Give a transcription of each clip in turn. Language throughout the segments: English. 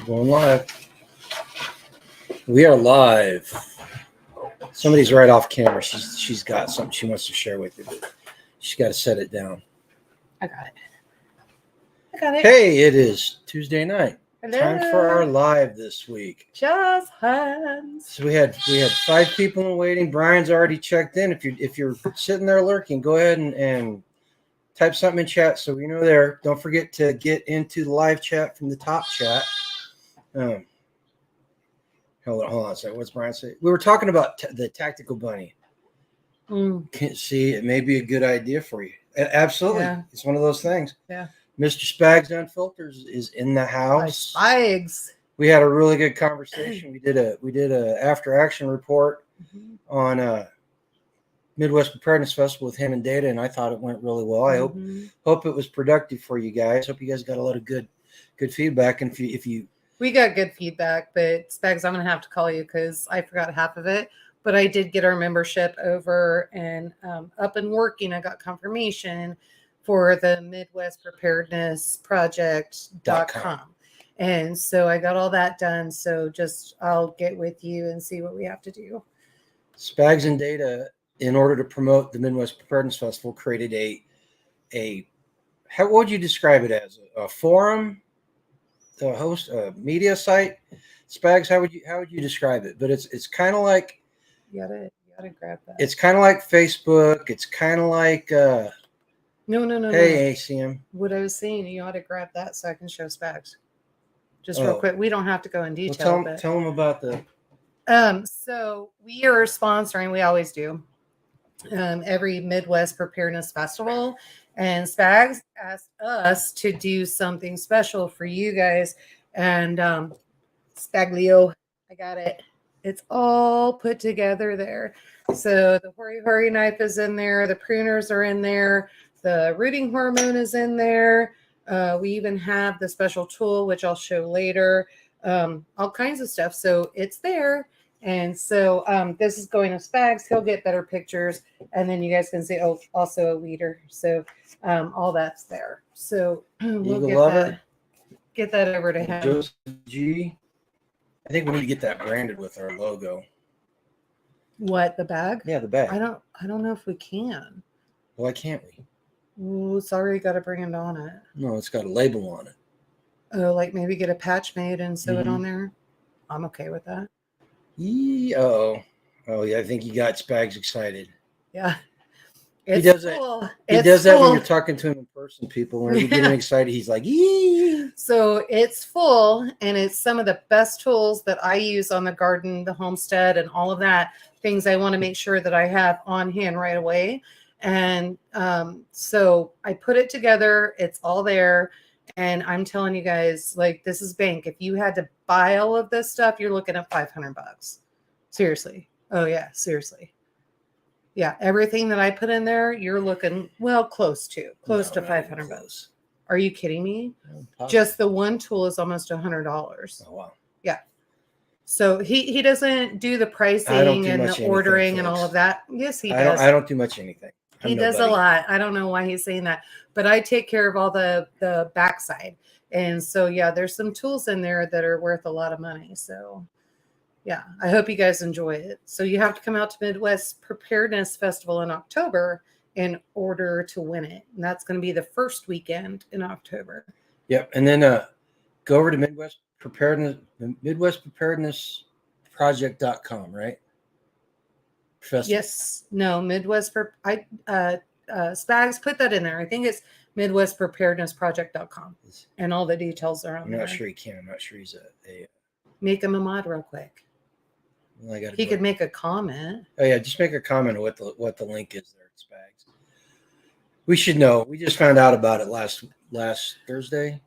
Going live. We are live. Somebody's right off camera. She's got something she wants to share with you, but she's got to set it down. I got it. Hey, it is Tuesday night. Hello. Time for our live this week. Just hands. So we had 5 people in waiting. Brian's already checked in. If you're sitting there lurking, go ahead and type something in chat so we know there. Don't forget to get into the live chat from the top chat. Hold on a second. What's Brian say? We were talking about the tactical bunny. Can't see, it may be a good idea for you. Absolutely. Yeah. It's one of those things. Yeah. Mr. Spags Unfiltered is in the house. Spags. We had a really good conversation. We did a after action report on Midwest Preparedness Festival with him and Data, and I thought it went really well. I hope it was productive for you guys. Hope you guys got a lot of good feedback. And if you we got good feedback, but Spags, I'm gonna have to call you because I forgot half of it. But I did get our membership over and up and working. I got confirmation for the Midwest Preparedness Project.com. And so I got all that done. So I'll get with you and see what we have to do. Spags and Data, in order to promote the Midwest Preparedness Festival, created what would you describe it as? A forum, a host, a media site? Spags, how would you describe it? But it's kind of like you gotta grab that. It's kind of like Facebook. It's kind of like no. Hey, ACM. What I was saying, you ought to grab that so I can show Spags. Just real quick. We don't have to go in detail. Well, tell them about the. So we are sponsoring. We always do. Every Midwest Preparedness Festival, and Spags asked us to do something special for you guys. And Spaglio, I got it. It's all put together there. So the hori knife is in there. The pruners are in there. The rooting hormone is in there. We even have the special tool, which I'll show later. All kinds of stuff. So it's there. And so this is going to Spags. He'll get better pictures. And then you guys can see, also a weeder. So all that's there. So we'll get that over to him. Joseph G. I think we need to get that branded with our logo. What, the bag? Yeah, the bag. I don't know if we can. Why can't we? Oh, sorry, got to bring it on it. No, it's got a label on it. Oh, like maybe get a patch made and sew it on there. I'm okay with that. Oh yeah, I think you got Spags excited. Yeah. He does that. He does that when you're talking to him in person, people. When you get him excited, he's like, "Yee!" So it's full, and it's some of the best tools that I use on the garden, the homestead, and all of that. Things I want to make sure that I have on hand right away. And so I put it together. It's all there. And I'm telling you guys, like, this is bank. If you had to buy all of this stuff, you're looking at $500. Seriously. Oh, yeah. Seriously. Yeah, everything that I put in there, you're looking close to $500. Are you kidding me? Just the one tool is almost $100. Oh wow! Yeah. So he doesn't do the pricing and the ordering and all of that. Yes, he does. I don't do much anything. He does a lot. I don't know why he's saying that, but I take care of all the backside. And so yeah, there's some tools in there that are worth a lot of money. So. Yeah, I hope you guys enjoy it. So you have to come out to Midwest Preparedness Festival in October in order to win it. And that's going to be the first weekend in October. Yep. And then go over to Midwest Preparedness Project.com, right? Festival. Yes. No, Spags put that in there. I think it's Midwest Preparedness Project.com. And all the details are on there. I'm not sure he can. I'm not sure he's a make him a mod real quick. Well, he could make a comment. Oh yeah, just make a comment on what the link is there at Spags. We should know. We just found out about it last Thursday.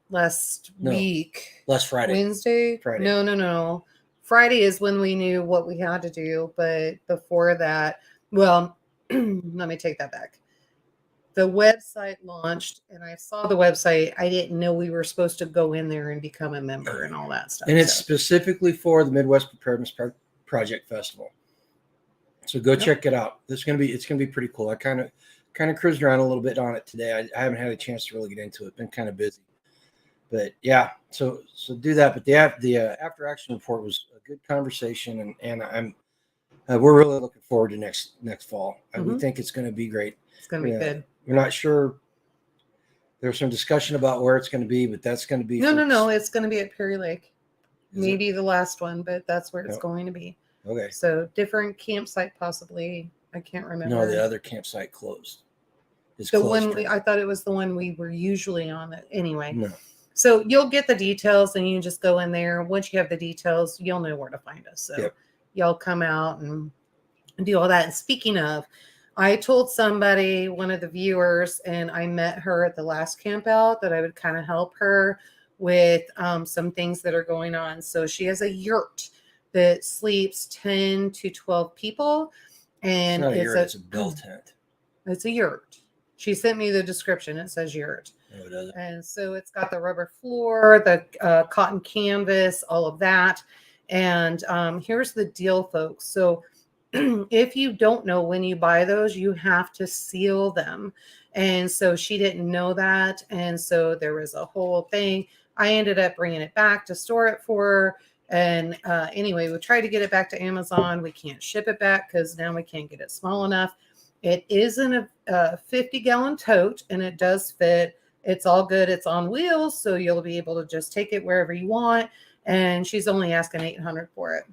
Week. Last Friday. Wednesday. Friday. No. Friday is when we knew what we had to do, but before that, let me take that back. The website launched, and I saw the website. I didn't know we were supposed to go in there and become a member and all that stuff. And it's specifically for the Midwest Preparedness Project Festival. So go check it out. It's gonna be pretty cool. I kind of cruised around a little bit on it today. I haven't had a chance to really get into it. Been kind of busy. But yeah, so do that. But the after action report was a good conversation, and we're really looking forward to next fall. We think it's going to be great. It's going to be good. We're not sure. There's some discussion about where it's going to be, but that's going to be no. It's going to be at Perry Lake. Maybe the last one, but that's where it's going to be. Okay. So different campsite, possibly. I can't remember. No, the other campsite closed. It's the one I thought it was the one we were usually on. Anyway. No. So you'll get the details, and you just go in there. Once you have the details, you'll know where to find us. So y'all come out and do all that. And speaking of, I told somebody, one of the viewers, and I met her at the last camp out, that I would kind of help her with some things that are going on. So she has a yurt that sleeps 10 to 12 people. And it's a bell tent. It's a yurt. She sent me the description. It says yurt. No, it doesn't. And so it's got the rubber floor, the cotton canvas, all of that. And here's the deal, folks. So if you don't know, when you buy those, you have to seal them. And so she didn't know that. And so there was a whole thing. I ended up bringing it back to store it for her. And anyway, we tried to get it back to Amazon. We can't ship it back because now we can't get it small enough. It is in a 50-gallon tote, and it does fit. It's all good. It's on wheels, so you'll be able to just take it wherever you want. And she's only asking $800 for it.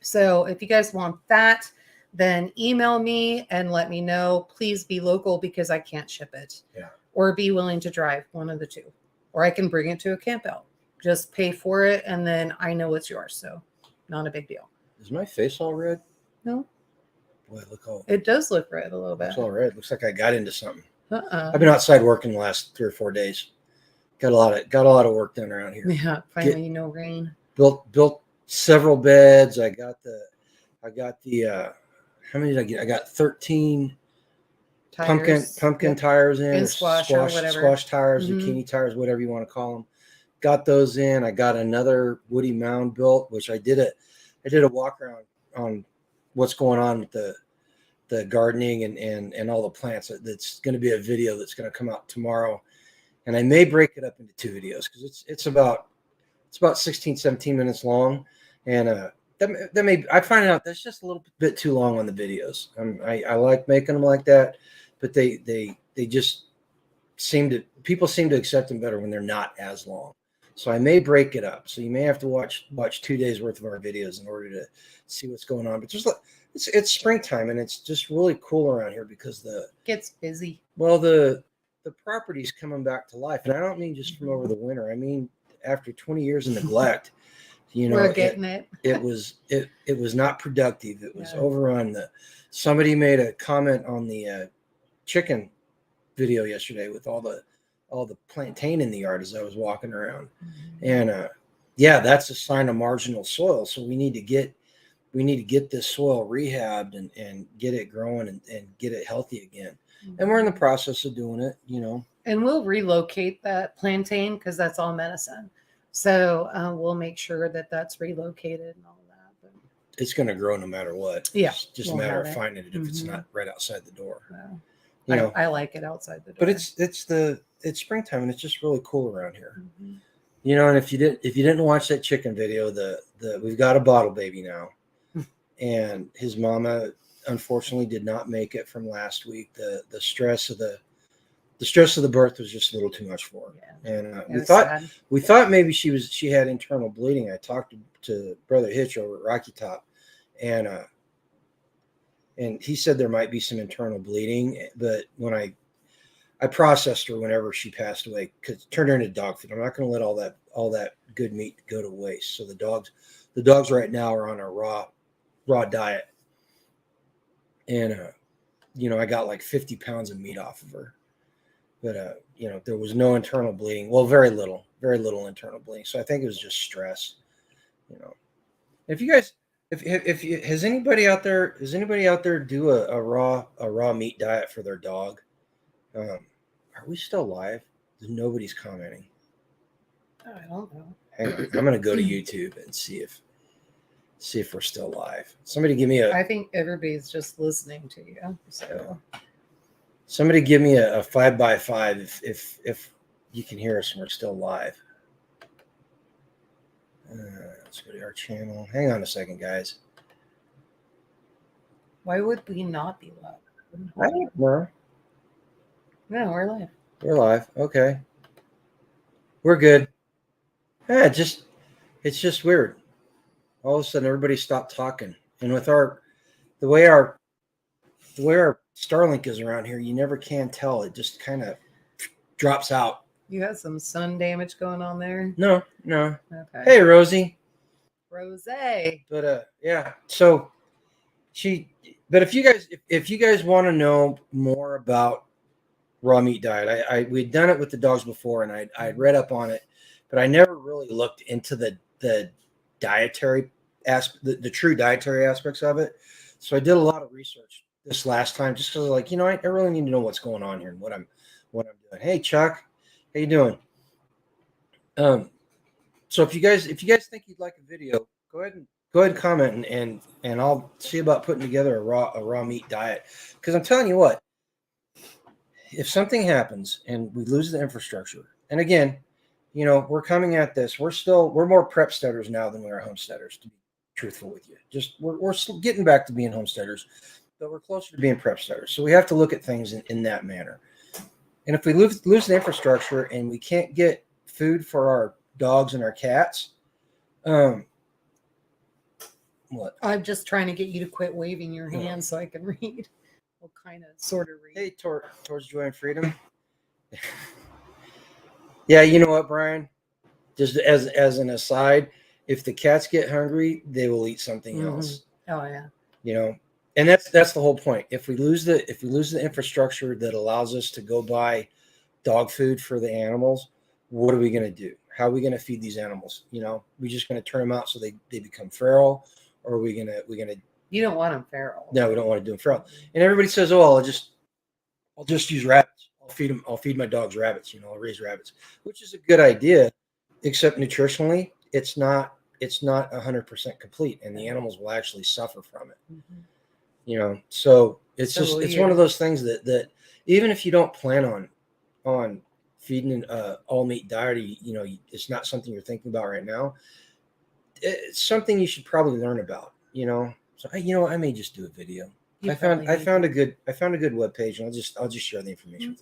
So if you guys want that, then email me and let me know. Please be local because I can't ship it. Yeah. Or be willing to drive, one of the two. Or I can bring it to a camp out. Just pay for it, and then I know it's yours. So not a big deal. Is my face all red? No. Boy, look all. It does look red a little bit. It's all red. Looks like I got into something. I've been outside working the last 3 or 4 days. Got a lot of work done around here. Yeah, finally no rain. Built several beds. I got the how many did I get? I got 13 tires. pumpkin tires in, and squash tires, zucchini tires, whatever you want to call them. Got those in. I got another woody mound built, which I did a walk around on what's going on with the gardening and all the plants. That's going to be a video that's going to come out tomorrow, and I may break it up into 2 videos because it's about 16, 17 minutes long, and that may, I find out that's just a little bit too long on the videos. I like making them like that, but they just people seem to accept them better when they're not as long. So I may break it up. So you may have to watch 2 days worth of our videos in order to see what's going on. But it's springtime, and it's just really cool around here because gets busy. Well, the property's coming back to life, and I don't mean just from over the winter. I mean after 20 years of neglect. We're getting it. It was not productive. It was overrun. Somebody made a comment on the chicken video yesterday with all the plantain in the yard as I was walking around, and that's a sign of marginal soil. So we need to get this soil rehabbed and get it growing and get it healthy again. And we're in the process of doing it, And we'll relocate that plantain because that's all medicine. So we'll make sure that that's relocated and all that. But it's going to grow no matter what. Yeah, it's just a matter of finding it if it's not right outside the door. Well, I like it outside the door. But it's springtime, and it's just really cool around here. And if you didn't watch that chicken video, we've got a bottle baby now, and his mama unfortunately did not make it from last week. The stress of the birth was just a little too much for her, and we thought maybe she had internal bleeding. I talked to Brother Hitch over at Rocky Top, and he said there might be some internal bleeding, but when I processed her whenever she passed away, because it turned her into dog food. I'm not going to let all that good meat go to waste. So the dogs right now are on a raw diet, and I got like 50 pounds of meat off of her, but there was no internal bleeding. Well, very little internal bleeding. So I think it was just stress. If you guys, has anybody out there do a raw meat diet for their dog? Are we still live? Nobody's commenting. I don't know. Hang on. I'm going to go to YouTube and see if we're still live. Somebody give me I think everybody's just listening to you. So somebody give me a 5x5 if you can hear us and we're still live. Let's go to our channel. Hang on a second, guys. Why would we not be live? I don't know. No, we're live. We're live. Okay. We're good. Yeah, it's just weird. All of a sudden everybody stopped talking. And with the way our Starlink is around here, you never can tell. It just kind of drops out. You got some sun damage going on there? No. Okay. Hey, Rosie. Rose. But yeah. So but if you guys want to know more about raw meat diet, we'd done it with the dogs before, and I'd read up on it, but I never really looked into the dietary aspect, the true dietary aspects of it. So I did a lot of research this last time, just because like, I really need to know what's going on here and what I'm doing. Hey, Chuck, how you doing? So if you guys think you'd like a video, go ahead and comment, and I'll see about putting together a raw meat diet. Because I'm telling you what, if something happens and we lose the infrastructure, and again, we're coming at this, we're more prep steaders now than we are homesteaders, to be truthful with you. Just we're getting back to being homesteaders, but we're closer to being prep steaders. So we have to look at things in that manner. And if we lose the infrastructure and we can't get food for our dogs and our cats, what? I'm just trying to get you to quit waving your hand so I can read. We'll kind of sort of read. Hey, towards joy and freedom. Yeah, you know what, Brian? Just as an aside, if the cats get hungry, they will eat something else. Oh yeah. And that's the whole point. If we lose the infrastructure that allows us to go buy dog food for the animals, what are we going to do? How are we going to feed these animals? We just going to turn them out so they become feral, or are we going to? You don't want them feral. No, we don't want to do them feral. And everybody says, "Oh, I'll just use rabbits. I'll feed my dogs rabbits. I'll raise rabbits," which is a good idea, except nutritionally, it's not 100% complete, and the animals will actually suffer from it. So it's it's one of those things that even if you don't plan on feeding an all meat diet, it's not something you're thinking about right now. It's something you should probably learn about. So I may just do a video. I found a good webpage, and I'll just share the information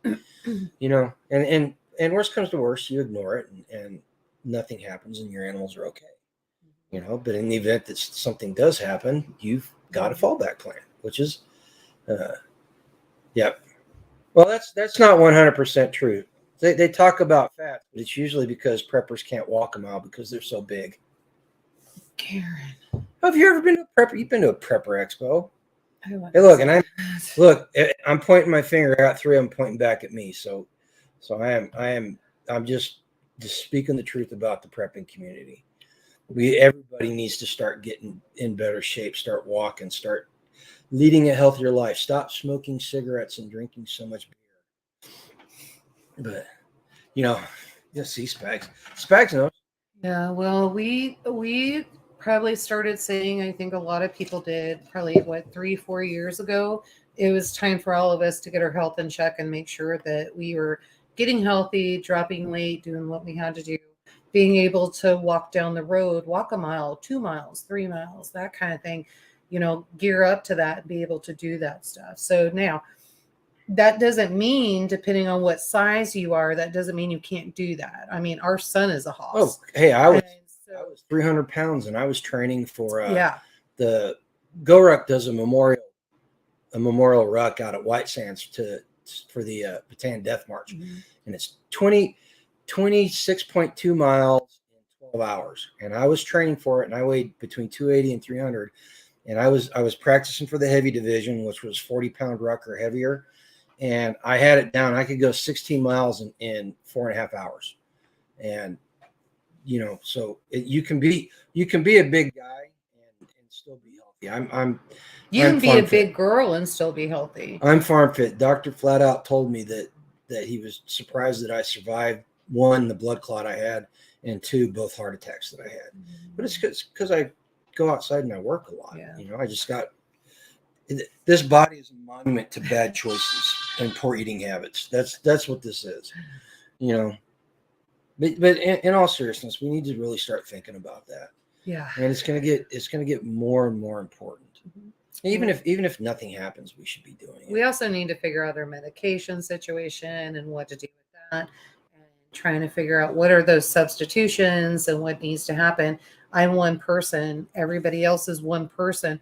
with everybody. And worst comes to worst, you ignore it, and nothing happens, and your animals are okay. But in the event that something does happen, you've got a fallback plan, which is, yeah. Well, that's not 100% true. They talk about fat, but it's usually because preppers can't walk a mile because they're so big. Karen, have you ever been to a prepper? You've been to a prepper expo. Hey, look, I'm pointing my finger. I got 3 of them pointing back at me. So I'm just speaking the truth about the prepping community. Everybody needs to start getting in better shape, start walking, start leading a healthier life, stop smoking cigarettes and drinking so much beer. But see, Spags knows. Yeah, well, we probably started saying, I think a lot of people did, probably 3-4 years ago, it was time for all of us to get our health in check and make sure that we were getting healthy, dropping weight, doing what we had to do, being able to walk down the road, walk a mile, 2 miles, 3 miles, that kind of thing, gear up to that and be able to do that stuff. So now that doesn't mean, depending on what size you are, that doesn't mean you can't do that. I mean, our son is a hoss. Oh, hey, I was 300 pounds, and I was training for the Go Ruck does a memorial ruck out at White Sands for the Bataan Death March, and it's 26.2 miles in 12 hours. And I was training for it, and I weighed between 280 and 300, and I was practicing for the heavy division, which was 40-pound ruck or heavier, and I had it down. I could go 16 miles in 4.5 hours, and so you can be a big guy and still be healthy. You can be a big girl and still be healthy. I'm farm fit. Doctor flat out told me that he was surprised that I survived, 1, the blood clot I had, and 2, both heart attacks that I had. But it's because I go outside and I work a lot. Yeah. I just got this body is a monument to bad choices and poor eating habits. That's what this is. you know, but in all seriousness, we need to really start thinking about that. Yeah. And it's gonna get more and more important. Mhm. Even if nothing happens, we should be doing it. We also need to figure out our medication situation and what to do with that, and trying to figure out what are those substitutions and what needs to happen. I'm one person. Everybody else is one person.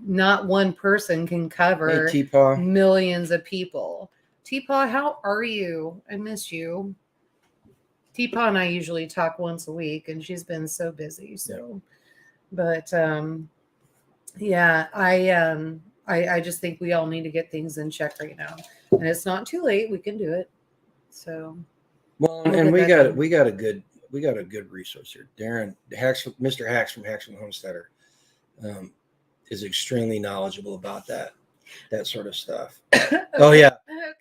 Not one person can cover Hey, T-Paw. millions of people. Teapot, how are you? I miss you. Teapot and I usually talk once a week, and she's been so busy. So, but yeah, I just think we all need to get things in check right now, and it's not too late. We can do it. So, Well, we'll and get that done. we got a good resource here. Darren Mr. Hacks from Hacksman Homesteader is extremely knowledgeable about that sort of stuff. Oh yeah.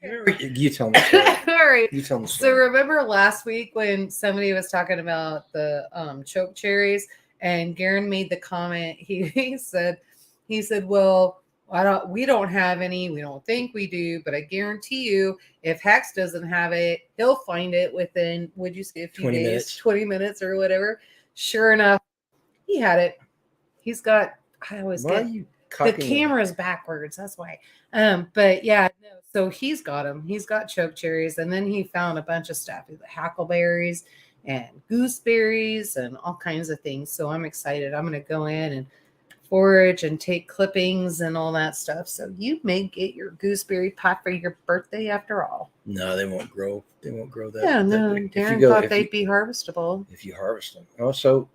Okay. You tell me. The story. All right. You tell me. The So story. remember last week when somebody was talking about the choke cherries, and Garen made the comment. He said, well, we don't have any. We don't think we do, but I guarantee you, if Hex doesn't have it, he'll find it within, would you say, a few 20 days, minutes. 20 minutes or whatever. Sure enough, he had it. He's got. I always Why get are you the cocking camera's backwards. That's why. But yeah, no. So he's got them. He's got choke cherries, and then he found a bunch of stuff, hackleberries and gooseberries and all kinds of things. So I'm excited. I'm going to go in and forage and take clippings and all that stuff. So you may get your gooseberry pie for your birthday after all. No, they won't grow. They won't grow that. Yeah, no. Big. Darren thought they'd be harvestable if you harvest them. Oh, so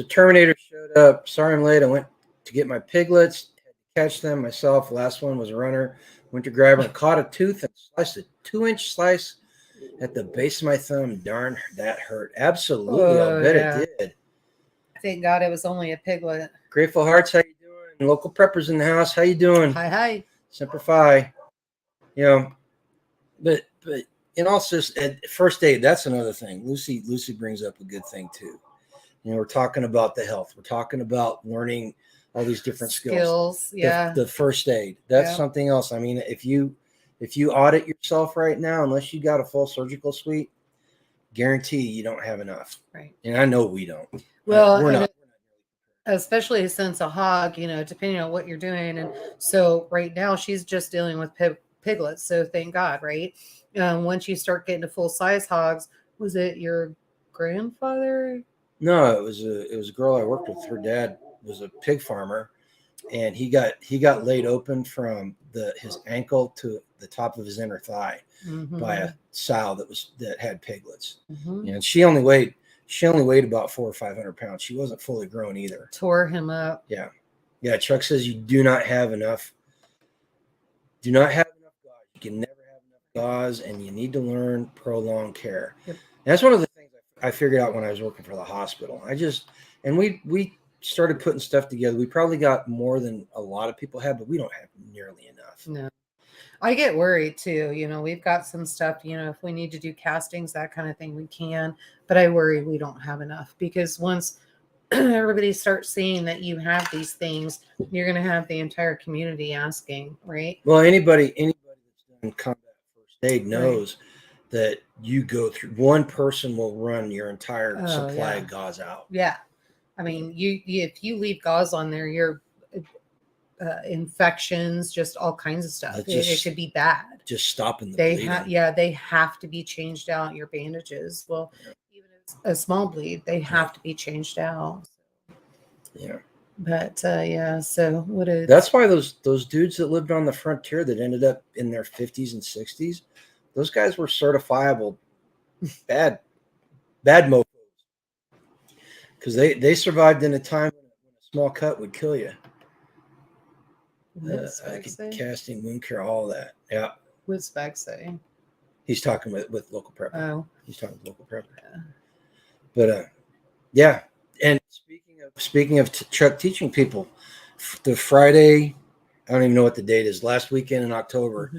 Terminator showed up. Sorry I'm late. I went to get my piglets, catch them myself. Last one was a runner. Went to grab her and caught a tooth and sliced a 2-inch slice at the base of my thumb. Darn, that hurt. Absolutely, I'll bet it did. Thank God it was only a piglet. Grateful Hearts, how you doing? Local preppers in the house, how you doing? Hi. Semper Fi. You know, but in all first aid, that's another thing. Lucy brings up a good thing too. You know, we're talking about the health. We're talking about learning all these different skills. Yeah. The first aid. That's something else. I mean, if you audit yourself right now, unless you got a full surgical suite, guarantee you don't have enough. Right. And I know we don't. Well, we're not. Especially since a hog, depending on what you're doing. And so right now she's just dealing with piglets. So thank God, right? Once you start getting to full size hogs, was it your grandfather? No, it was a girl I worked with. Her dad was a pig farmer, and he got laid open from his ankle to the top of his inner thigh by a sow that had piglets. And she only weighed about 400 or 500 pounds. She wasn't fully grown either. Tore him up. Yeah. Chuck says you do not have enough. Do not have enough gauze. You can never have enough gauze, and you need to learn prolonged care. Yep. And that's one of the things I figured out when I was working for the hospital. We started putting stuff together. We probably got more than a lot of people have, but we don't have nearly enough. No. I get worried too. We've got some stuff, if we need to do castings, that kind of thing, we can. But I worry we don't have enough, because once everybody starts seeing that you have these things, you're going to have the entire community asking, right? Well, anybody that's done combat first aid knows that you go through, one person will run your entire supply of gauze out. Yeah. I mean, if you leave gauze on there, you're infections, just all kinds of stuff. It could be bad. Just stopping the bleeding. They have to be changed out. Your bandages, well, even if it's a small bleed, they have to be changed out. Yeah. But so that's why those dudes that lived on the frontier that ended up in their 50s and 60s, those guys were certifiable bad mofos, because they survived in a time when a small cut would kill you. Casting, wound care, all that. Yeah. What's Spag say? He's talking with local prepper. Oh. He's talking with local prepper. Yeah. But yeah. And speaking of Chuck teaching people, the Friday, I don't even know what the date is, last weekend in October.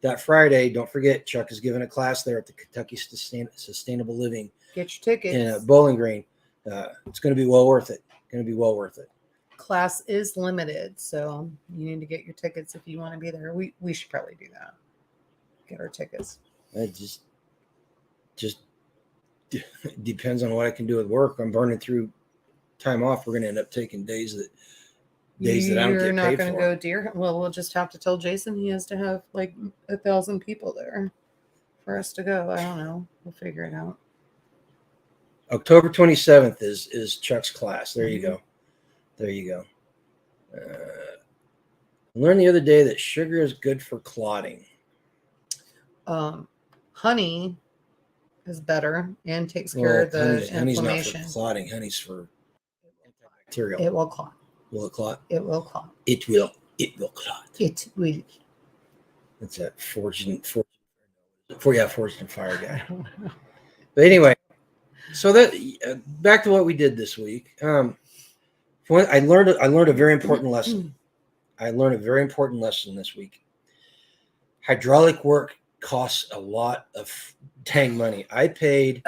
That Friday, don't forget, Chuck is giving a class there at the Kentucky Sustainable Living. Get your tickets. In Bowling Green. It's going to be well worth it. Class is limited, so you need to get your tickets if you want to be there. We should probably do that. Get our tickets. just depends on what I can do with work. I'm burning through time off. We're going to end up taking days that I don't You're get not paid going to for. go deer. Well, we'll just have to tell Jason he has to have like 1,000 people there for us to go. I don't know. We'll figure it out. October 27th is Chuck's class. There you Mm-hmm. go. There you go. I learned the other day that sugar is good for clotting. Honey is better and takes care of the inflammation. Honey's not for clotting. Honey's for antibacterial. It will clot. Will it clot? It will clot. It will clot. It will. That's that Forged and Fire guy. But anyway, so that back to what we did this week. I learned a very important lesson. I learned a very important lesson this week. Hydraulic work costs a lot of dang money. I paid.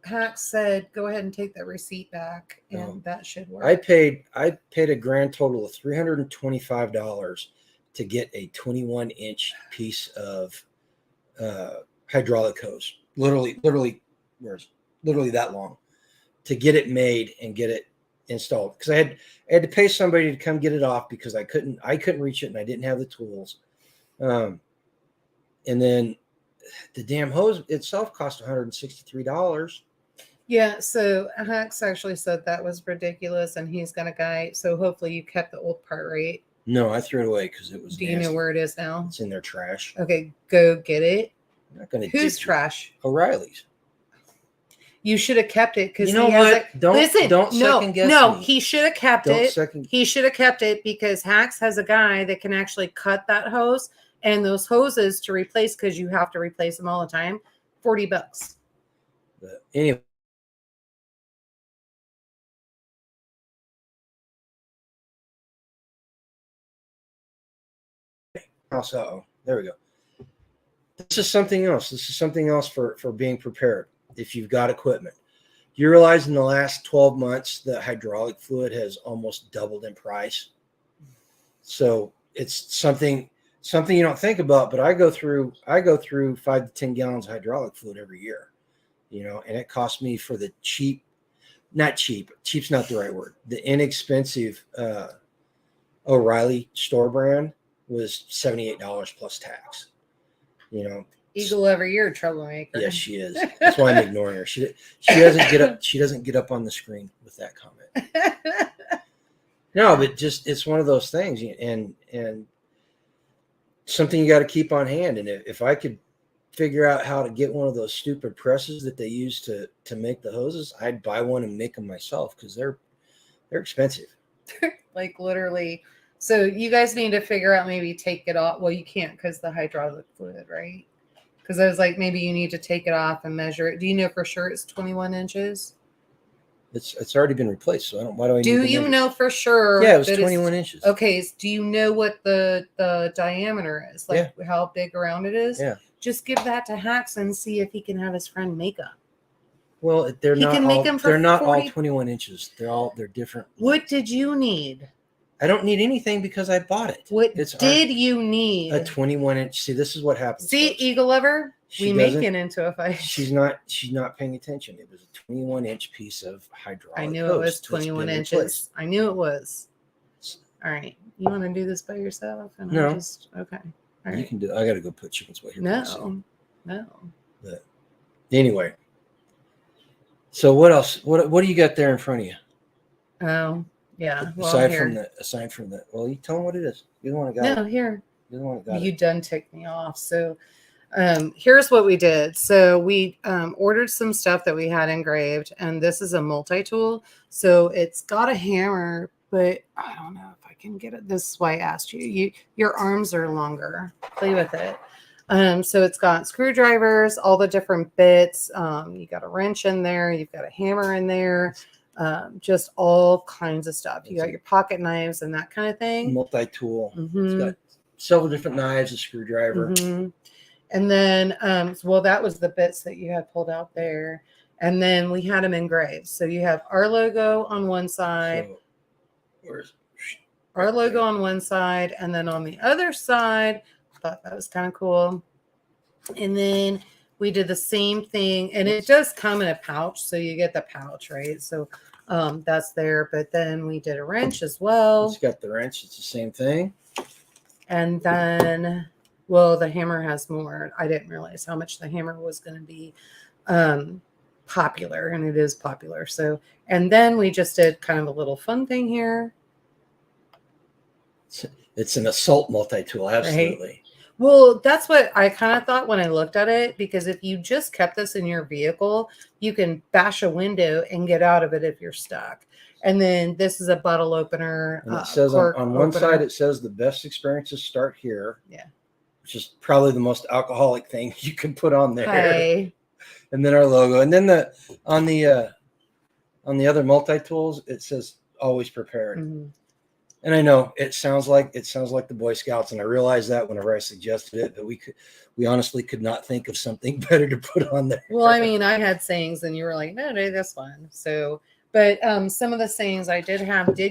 Hack said, "Go ahead and take that receipt back, and that should work." I paid a grand total of $325 to get a 21-inch piece of hydraulic hose. Literally that long to get it made and get it installed. Because I had to pay somebody to come get it off because I couldn't reach it and I didn't have the tools. And then the damn hose itself cost $163. Yeah, so Hax actually said that was ridiculous, and he's got a guy. So hopefully you kept the old part, right? No, I threw it away because it was. Do you know where it is now? It's in their trash. Okay, go get it. I'm not gonna. Whose trash? O'Reilly's. You should have kept it because you know what? Don't second guess me. He should have kept it. He should have kept it because Hax has a guy that can actually cut that hose and those hoses to replace because you have to replace them all the time. $40. But anyway. Also, there we go. This is something else. This is something else for being prepared. If you've got equipment, you realize in the last 12 months that hydraulic fluid has almost doubled in price. So it's something you don't think about. But I go through 5 to 10 gallons of hydraulic fluid every year, and it costs me for the not cheap. Cheap's not the right word. The inexpensive O'Reilly store brand was $78 plus tax. Eagle every year, troublemaker. Yes, she is. That's why I'm ignoring her. She doesn't get up. She doesn't get up on the screen with that comment. No, but just it's one of those things, and something you got to keep on hand. And if I could figure out how to get one of those stupid presses that they use to make the hoses, I'd buy one and make them myself because they're expensive. Like literally. So you guys need to figure out maybe take it off. Well, you can't because the hydraulic fluid, right? Because I was like, maybe you need to take it off and measure it. Do you know for sure it's 21 inches? It's already been replaced. So why do I? Do you know for sure? Yeah, it was 21 inches. Okay. Do you know what the diameter is? Like how big around it is? Yeah. Just give that to Hax and see if he can have his friend make them. Well, they're not all 21 inches. They're different. What did you need? I don't need anything because I bought it. What did you need? A 21-inch. See, this is what happens. See, folks. Eagle Lover, we make it into a fight. She's not paying attention. It was a 21-inch piece of hydraulic. I knew it was 21 inches. Replaced. I knew it was. All right. You want to do this by yourself? And no. Okay. All right. You can do. I got to go put chickens away here. No. But anyway. So what else? What do you got there in front of you? Oh. Yeah. Well, aside from that, well, you tell them what it is. You're the one that got it. No, here. You're the one that got it. You done ticked me off. So, here's what we did. So we ordered some stuff that we had engraved, and this is a multi-tool. So it's got a hammer, but I don't know if I can get it. This is why I asked you. Your arms are longer. Play with it. So it's got screwdrivers, all the different bits. You got a wrench in there. You've got a hammer in there. Just all kinds of stuff. You got your pocket knives and that kind of thing. Multi-tool. Mm-hmm. It's got several different knives, a screwdriver. Mm-hmm. And then, that was the bits that you had pulled out there. And then we had them engraved. So you have our logo on one side. So, where's our logo on one side, and then on the other side, I thought that was kind of cool. And then we did the same thing, and it does come in a pouch, so you get the pouch, right? So that's there. But then we did a wrench as well. It's got the wrench. It's the same thing. And then, well, the hammer has more. I didn't realize how much the hammer was going to be popular, and it is popular. So, and then we just did kind of a little fun thing here. It's an assault multi-tool, absolutely. Right? Well, that's what I kind of thought when I looked at it, because if you just kept this in your vehicle, you can bash a window and get out of it if you're stuck. And then this is a bottle opener. And it says on one side, it says the best experiences start here. Yeah. Which is probably the most alcoholic thing you can put on there. Hi. And then our logo. And then on the other multi-tools, it says always prepared. Mm-hmm. And I know it sounds like the Boy Scouts, and I realized that whenever I suggested it, but we honestly could not think of something better to put on there. Well, I mean, I had sayings, and you were like, no, that's fine. So, but some of the sayings I did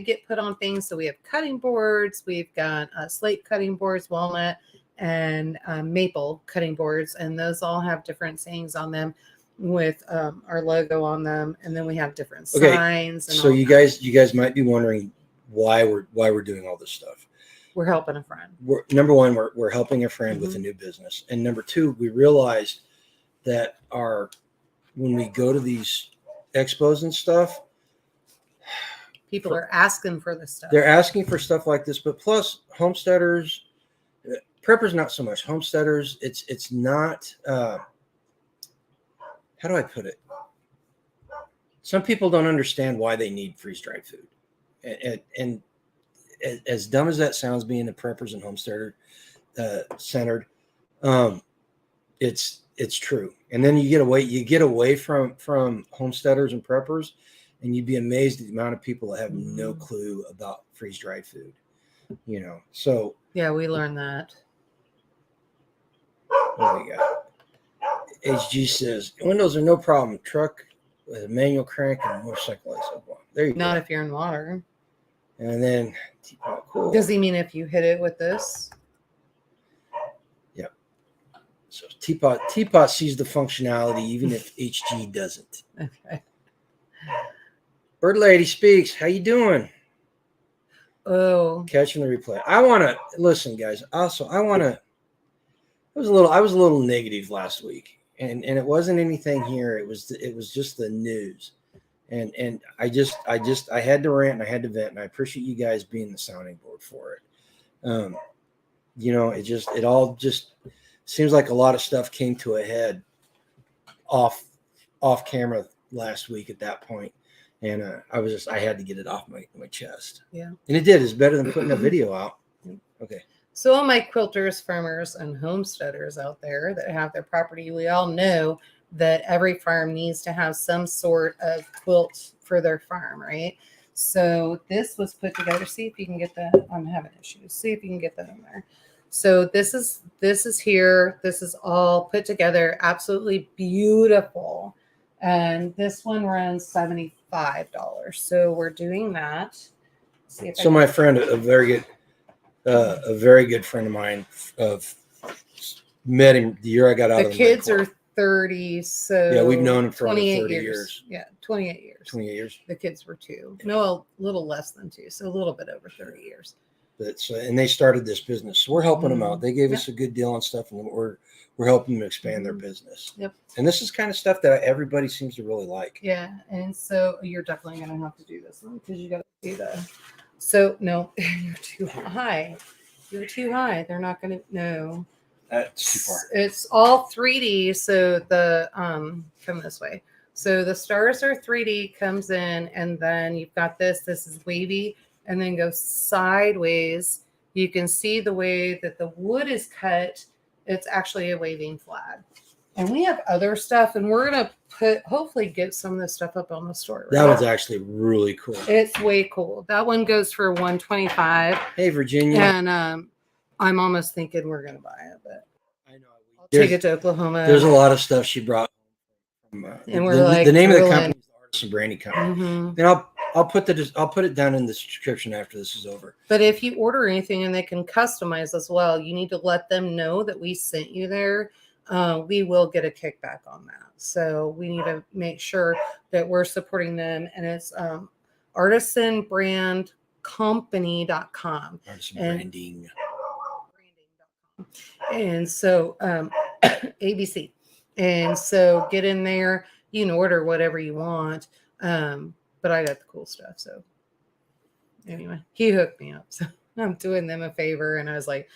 get put on things. So we have cutting boards, we've got slate cutting boards, walnut, and maple cutting boards, and those all have different sayings on them with our logo on them, and then we have different signs. And so you guys might be wondering why we're doing all this stuff. We're helping a friend. Number one, we're helping a friend with a new business, and number two, we realized that when we go to these expos and stuff, people are asking for this stuff. They're asking for stuff like this, but plus homesteaders, preppers not so much. Homesteaders, it's not. How do I put it? Some people don't understand why they need freeze-dried food. And as dumb as that sounds, being the preppers and homesteader centered, it's true. And then you get away from homesteaders and preppers, and you'd be amazed at the amount of people that have no clue about freeze-dried food. So yeah, we learned that. What do we got? HG says windows are no problem. Truck with a manual crank and motorcycle lights up on. There you go. Not if you're in water. And then, cool. Does he mean if you hit it with this? Yep. So Teapot sees the functionality even if HG doesn't. Okay. Bird Lady speaks. How you doing? Oh. Catching the replay. I want to listen, guys. Also, I was a little negative last week, and it wasn't anything here. It was just the news. And I had to rant and I had to vent, and I appreciate you guys being the sounding board for it. It all just seems like a lot of stuff came to a head off camera last week at that point. And I had to get it off my chest. Yeah. And it did. It's better than putting a video out. Okay. So all my quilters, farmers, and homesteaders out there that have their property, we all know that every farm needs to have some sort of quilt for their farm, right? So this was put together. See if you can get that. I'm having issues. See if you can get that in there. So this is here. This is all put together. Absolutely beautiful. And this one runs $75. So we're doing that. See if my friend, a very good friend of mine, met him the year I got out of the kids are 30, so yeah, we've known him for 28 30 years. Yeah, 28 years. 28 years. The kids were 2. No, a little less than 2, so a little bit over 30 years. And they started this business. So we're helping them out. They gave us a good deal on stuff, and we're helping them expand their business. Yep. And this is kind of stuff that everybody seems to really like. Yeah, and so you're definitely going to have to do this one because you got to do that. So no, you're too high. You're too high. They're not going to know. That's too far. It's all 3D. So the come this way. So the stars are 3D, comes in, and then you've got this. This is wavy, and then goes sideways. You can see the way that the wood is cut. It's actually a waving flag. And we have other stuff, and we're gonna hopefully get some of this stuff up on the store. Right? That one's actually really cool. It's way cool. That one goes for $125. Hey, Virginia. And I'm almost thinking we're gonna buy it, but I know I'll take it to Oklahoma. There's a lot of stuff she brought from, and we're the name of the company is the Artisan Brandy Company. Mm-hmm. And I'll put it down in the description after this is over. But if you order anything and they can customize as well, you need to let them know that we sent you there. we will get a kickback on that. So we need to make sure that we're supporting them. And it's artisanbrandcompany.com. Artisan And branding. And so ABC. And so get in there. You can order whatever you want. But I got the cool stuff. So anyway, he hooked me up. So I'm doing them a favor. And I was like,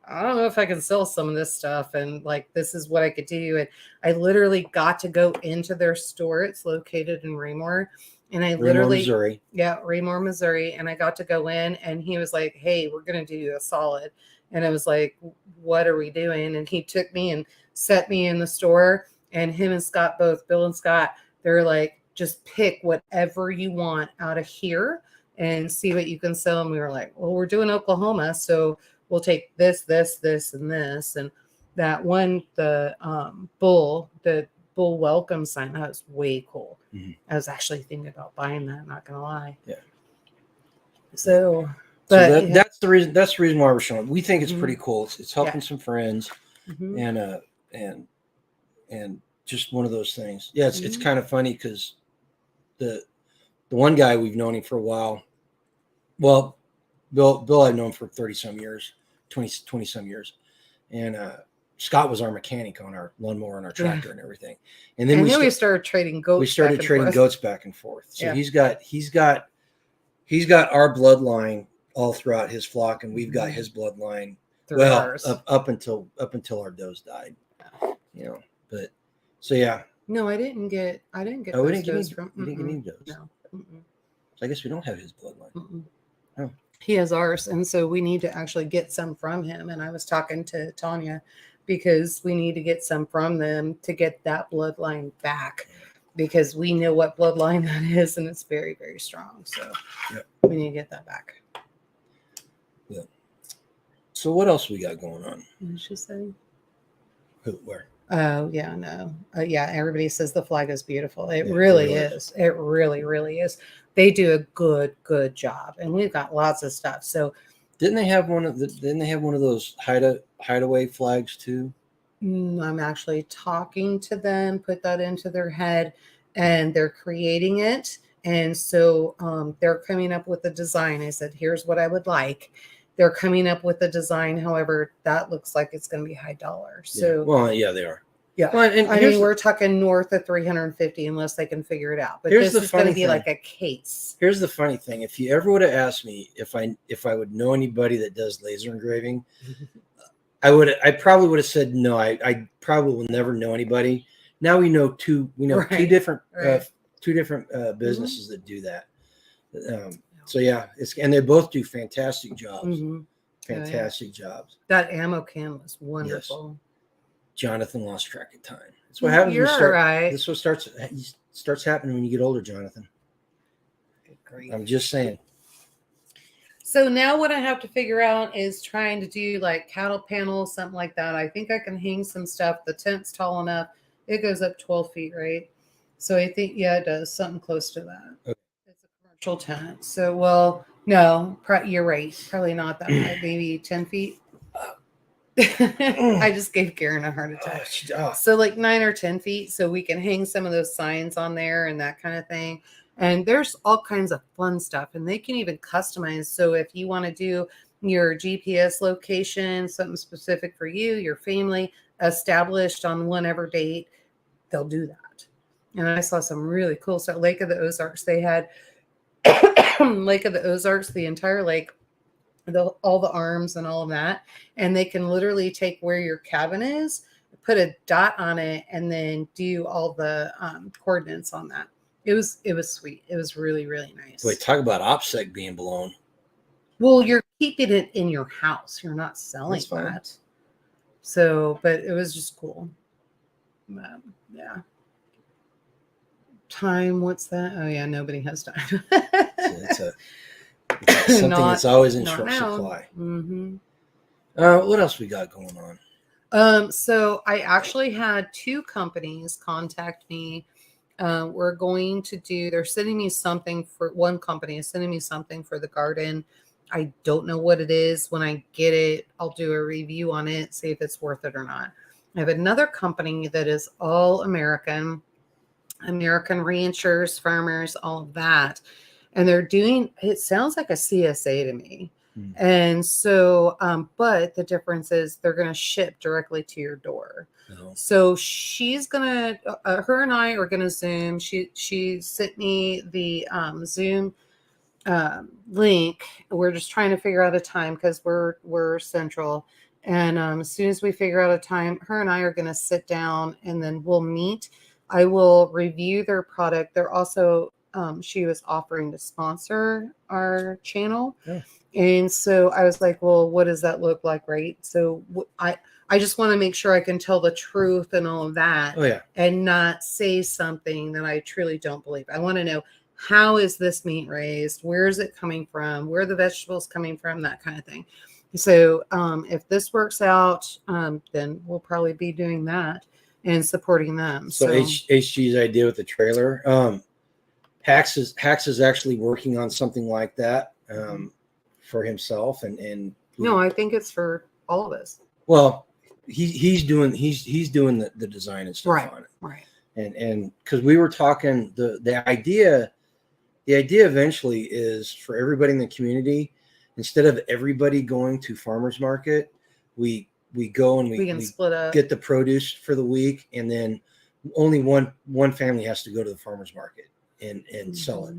I don't know if I can sell some of this stuff. And like, this is what I could do. And I literally got to go into their store. It's located in Raymore. And I literally, Missouri. Yeah, Raymore, Missouri. And I got to go in and he was like, hey, we're going to do you a solid. And I was like, what are we doing? And he took me and set me in the store. And him and Scott, both Bill and Scott, they're like, just pick whatever you want out of here and see what you can sell. And we were like, well, we're doing Oklahoma. So we'll take this, this, this, and this. And that one, the bull welcome sign, that was way cool. Mm-hmm. I was actually thinking about buying that, not going to lie. Yeah. So... So that's the reason. That's the reason why we're showing. We think it's pretty cool. It's helping some friends, and just one of those things. Yeah, it's kind of funny because the one guy we've known him for a while. Well, Bill I've known for 30 some years, 20 some years, and Scott was our mechanic on our lawnmower and our tractor and everything. And then we started trading goats. We started trading goats back and forth. So he's got our bloodline all throughout his flock, and we've got his bloodline up until our does died, but so yeah. No, I didn't get we didn't get any does. No. So I guess we don't have his bloodline. Oh. He has ours, and so we need to actually get some from him. And I was talking to Tanya because we need to get some from them to get that bloodline back, because we know what bloodline that is, and it's very, very strong. So we need to get that back. Yeah. So what else we got going on? What did she say? Where? Oh, yeah, no. Everybody says the flag is beautiful. It really is. It really, really is. They do a good job, and we've got lots of stuff. So didn't they have one of those hideaway flags too? I'm actually talking to them, put that into their head, and they're creating it. And so they're coming up with a design. I said, here's what I would like. They're coming up with a design. However, that looks like it's going to be high dollar. So, they are. Yeah. Well, and I mean, we're talking north of 350 unless they can figure it out. But this is going to be like a case. Here's the funny thing. If you ever would have asked me if I would know anybody that does laser engraving, I probably would have said no. I probably will never know anybody. Now we know two different businesses that do that. So and they both do fantastic jobs. Fantastic jobs. That ammo can was wonderful. Yes. Jonathan lost track of time. That's what happens. This is what starts happening when you get older, Jonathan. I'm just saying. So now what I have to figure out is trying to do like cattle panels, something like that. I think I can hang some stuff. The tent's tall enough. It goes up 12 feet, right? So I think, it does something close to that. Okay. It's a commercial tent. So, no, you're right. Probably not that high. Maybe 10 feet. I just gave Karen a heart attack. So like 9 or 10 feet. So we can hang some of those signs on there and that kind of thing. And there's all kinds of fun stuff, and they can even customize. So if you want to do your GPS location, something specific for you, your family, established on whatever date, they'll do that. And I saw some really cool stuff. Lake of the Ozarks, they had Lake of the Ozarks, the entire lake, all the arms and all of that. And they can literally take where your cabin is, put a dot on it, and then do all the coordinates on that. It was sweet. It was really, really nice. Boy, talk about OPSEC being blown. Well, you're keeping it in your house. You're not selling that. So, but it was just cool. Time, what's that? Oh, yeah, nobody has time. It's something that's always in short supply. Mm-hmm. What else we got going on? So I actually had 2 companies contact me. They're sending me something one company is sending me something for the garden. I don't know what it is. When I get it, I'll do a review on it, see if it's worth it or not. I have another company that is all American ranchers, farmers, all of that. And they're doing, it sounds like a CSA to me. And so, but the difference is they're going to ship directly to your door. No. So she's going to, her and I are going to Zoom. She sent me the Zoom link. We're just trying to figure out a time because we're central. And as soon as we figure out a time, her and I are going to sit down and then we'll meet. I will review their product. They're also, she was offering to sponsor our channel. Yeah. And so I was like, well, what does that look like? Right. So I just want to make sure I can tell the truth and all of that. Oh, yeah. And not say something that I truly don't believe. I want to know, how is this meat raised? Where is it coming from? Where are the vegetables coming from? That kind of thing. So if this works out, then we'll probably be doing that and supporting them. So HG's idea with the trailer, Hax is actually working on something like that for himself, and no, I think it's for all of us. Well, he's doing the design and stuff on it, right? And because we were talking, the idea eventually is for everybody in the community, instead of everybody going to farmers market, we go and we can split up, get the produce for the week, and then only one family has to go to the farmers market and sell it.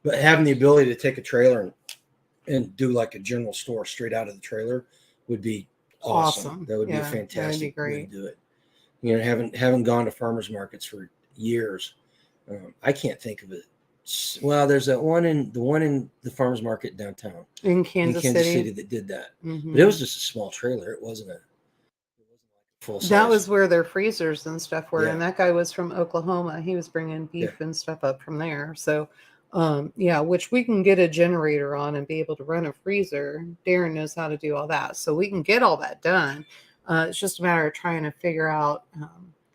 But having the ability to take a trailer and do like a general store straight out of the trailer would be awesome. That would be a fantastic way to do it. You know, haven't gone to farmers markets for years. I can't think of it. Well, there's that one in the farmers market downtown in Kansas City that did that, but it was just a small trailer. It wasn't a full size. That was where their freezers and stuff were, and that guy was from Oklahoma. He was bringing beef and stuff up from there. So, which we can get a generator on and be able to run a freezer. Darren knows how to do all that, so we can get all that done. It's just a matter of trying to figure out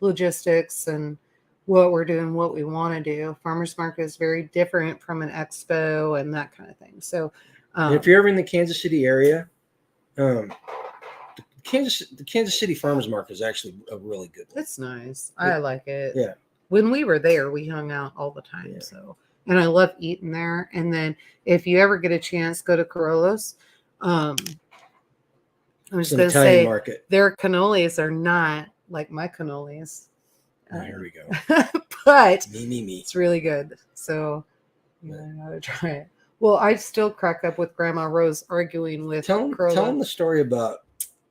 logistics and what we're doing, what we want to do. Farmers market is very different from an expo and that kind of thing. So if you're ever in the Kansas City area, the Kansas City farmers market is actually a really good one. It's nice. I like it. Yeah. When we were there, we hung out all the time. Yeah. So, and I love eating there. And then if you ever get a chance, go to Carollo's. I'm just going to say market. Their cannolis are not like my cannolis. Here we go. But me. It's really good. So I gotta try it. Well, I still crack up with Grandma Rose arguing with Tell them the story about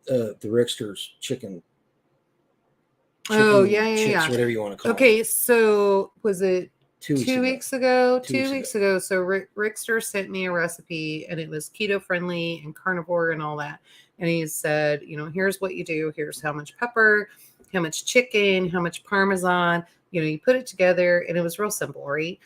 the Rickster's chicken. Oh, chips, whatever you want to call it. Okay, so was it 2 weeks ago? 2 weeks ago. So Rickster sent me a recipe, and it was keto friendly and carnivore and all that. And he said, here's what you do. Here's how much pepper, how much chicken, how much Parmesan. You put it together, and it was real simple, right?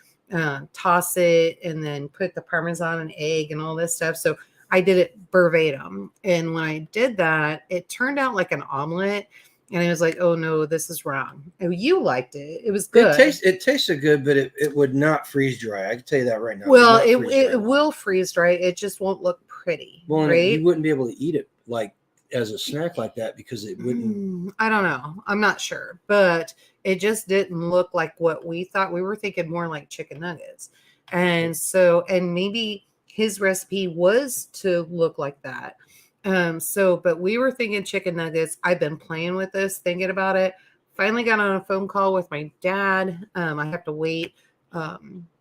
Toss it, and then put the Parmesan and egg and all this stuff. So I did it verbatim. And when I did that, it turned out like an omelet. And I was like, oh, no, this is wrong. And you liked it. It was good. It tasted good, but it would not freeze dry. I can tell you that right now. Well, it will freeze dry. It just won't look pretty. Well, right? You wouldn't be able to eat it like as a snack like that because it wouldn't. I don't know. I'm not sure. But it just didn't look like what we thought. We were thinking more like chicken nuggets. And so, and maybe his recipe was to look like that. But we were thinking chicken nuggets. I've been playing with this, thinking about it. Finally got on a phone call with my dad. I have to wait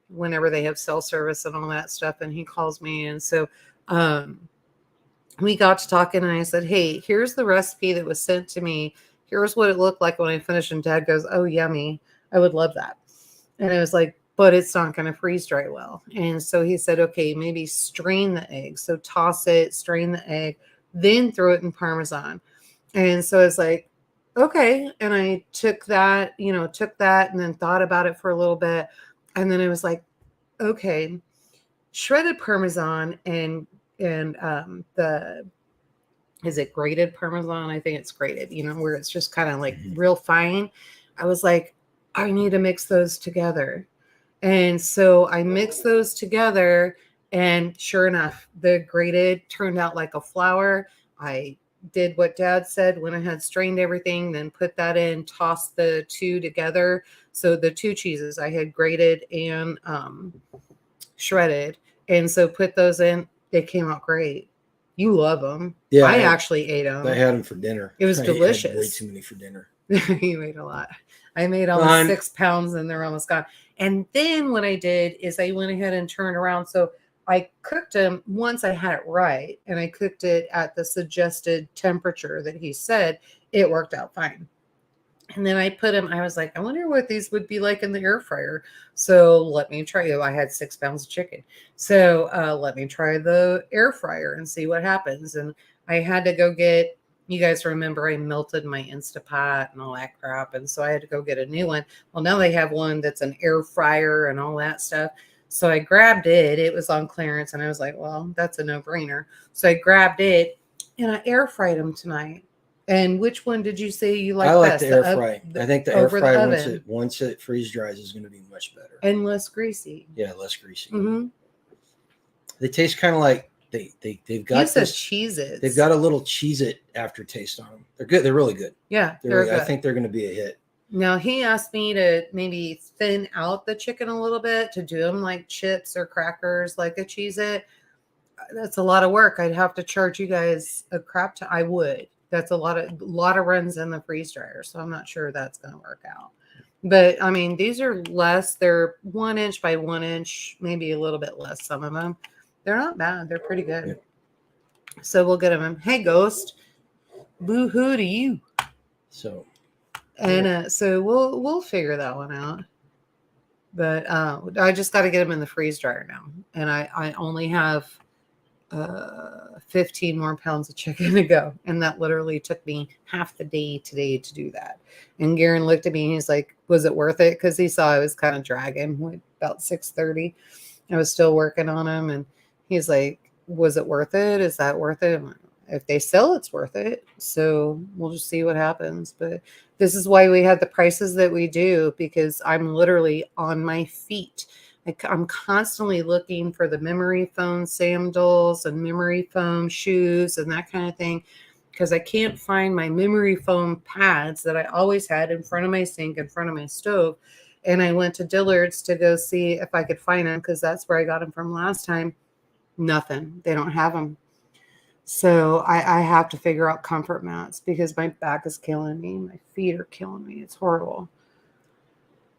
whenever they have cell service and all that stuff. And he calls me. And so we got to talking, and I said, hey, here's the recipe that was sent to me. Here's what it looked like when I finished. And Dad goes, oh, yummy. I would love that. And I was like, but it's not going to freeze dry well. And so he said, okay, maybe strain the egg. So toss it, strain the egg, then throw it in Parmesan. And so it's like, okay. And I took that and then thought about it for a little bit. And then I was like, okay, shredded Parmesan and is it grated Parmesan? I think it's grated, where it's just kind of like real fine. I was like, I need to mix those together. And so I mixed those together, and sure enough, the grated turned out like a flour. I did what Dad said, went ahead, strained everything, then put that in, tossed the two together. So the two cheeses I had grated and shredded. And so put those in. They came out great. You love them. Yeah, I actually ate them. I had them for dinner. It was delicious. Had way too many for dinner. You ate a lot. I made almost 6 pounds and they're almost gone. And then what I did is I went ahead and turned around. So I cooked them once I had it right, and I cooked it at the suggested temperature that he said. It worked out fine. And then I put them, I was like, I wonder what these would be like in the air fryer. So let me try it. I had 6 pounds of chicken. So let me try the air fryer and see what happens. And I had to go get, you guys remember I melted my Instapot and all that crap. And so I had to go get a new one. Well, now they have one that's an air fryer and all that stuff. So I grabbed it. It was on clearance. And I was like, well, that's a no-brainer. So I grabbed it and I air fried them tonight. And which one did you say you like? I like best? the air fry. I think the air fry once it freeze dries is going to be much better and less greasy. Yeah, less greasy. Mm-hmm. They taste kind of like they've got this Cheez-Its. They've got a little Cheez-It aftertaste on them. They're good. They're really good. Yeah, they're good. I think they're going to be a hit. Now he asked me to maybe thin out the chicken a little bit to do them like chips or crackers, like a Cheez-It. That's a lot of work. I'd have to charge you guys a crap ton. I would. That's a lot of runs in the freeze dryer, so I'm not sure that's going to work out. But I mean, these are less. They're 1 inch by 1 inch, maybe a little bit less. Some of them, they're not bad. They're pretty good. Yeah. So we'll get them. Hey, Ghost, boo hoo to you. So, and so we'll figure that one out. But I just got to get them in the freeze dryer now, and I only have 15 more pounds of chicken to go. And that literally took me half the day today to do that. And Garen looked at me and he's like, was it worth it? Because he saw I was kind of dragging about 6:30. I was still working on them. And he's like, was it worth it? Is that worth it? If they sell, it's worth it. So we'll just see what happens. But this is why we have the prices that we do, because I'm literally on my feet. I'm constantly looking for the memory foam sandals and memory foam shoes and that kind of thing, because I can't find my memory foam pads that I always had in front of my sink, in front of my stove. And I went to Dillard's to go see if I could find them, because that's where I got them from last time. Nothing. They don't have them. So I have to figure out comfort mats, because my back is killing me. My feet are killing me. It's horrible.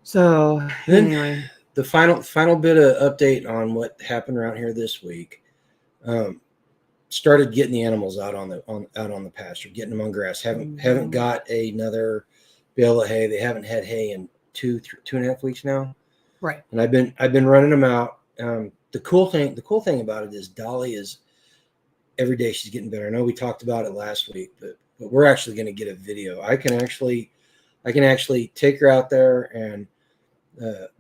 So anyway. The final bit of update on what happened around here this week. Started getting the animals out on the pasture, getting them on grass. Haven't got another bale of hay. They haven't had hay in 2.5 weeks now. Right. And I've been running them out. The cool thing about it is Dolly is every day she's getting better. I know we talked about it last week, but we're actually going to get a video. I can actually take her out there, and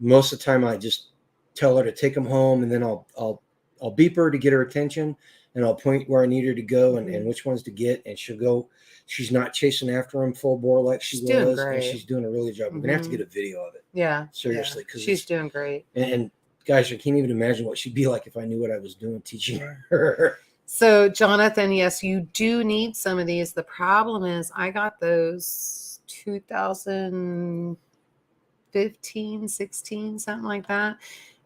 most of the time I just tell her to take them home, and then I'll beep her to get her attention, and I'll point where I need her to go and which ones to get, and she'll go. She's not chasing after them full bore like she was, and she's doing a really good job. We're gonna have to get a video of it. Yeah, seriously, because she's doing great. And guys, I can't even imagine what she'd be like if I knew what I was doing teaching her. So Jonathan, yes, you do need some of these. The problem is I got those 2015, 16, something like that.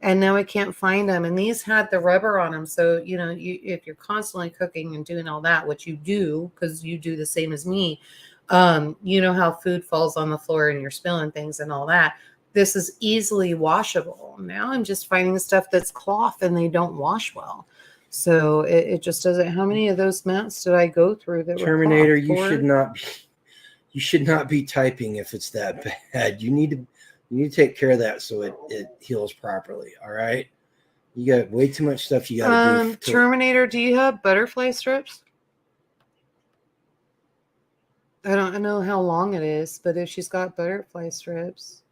And now I can't find them. And these had the rubber on them. So, if you're constantly cooking and doing all that, which you do, because you do the same as me, you know how food falls on the floor and you're spilling things and all that. This is easily washable. Now I'm just finding stuff that's cloth and they don't wash well. So it just doesn't. How many of those mats did I go through that Terminator, were cloth? You should not be typing if it's that bad. You need to take care of that so it heals properly. All right. You got way too much stuff you got to do. Terminator, do you have butterfly strips? I don't know how long it is, but if she's got butterfly strips.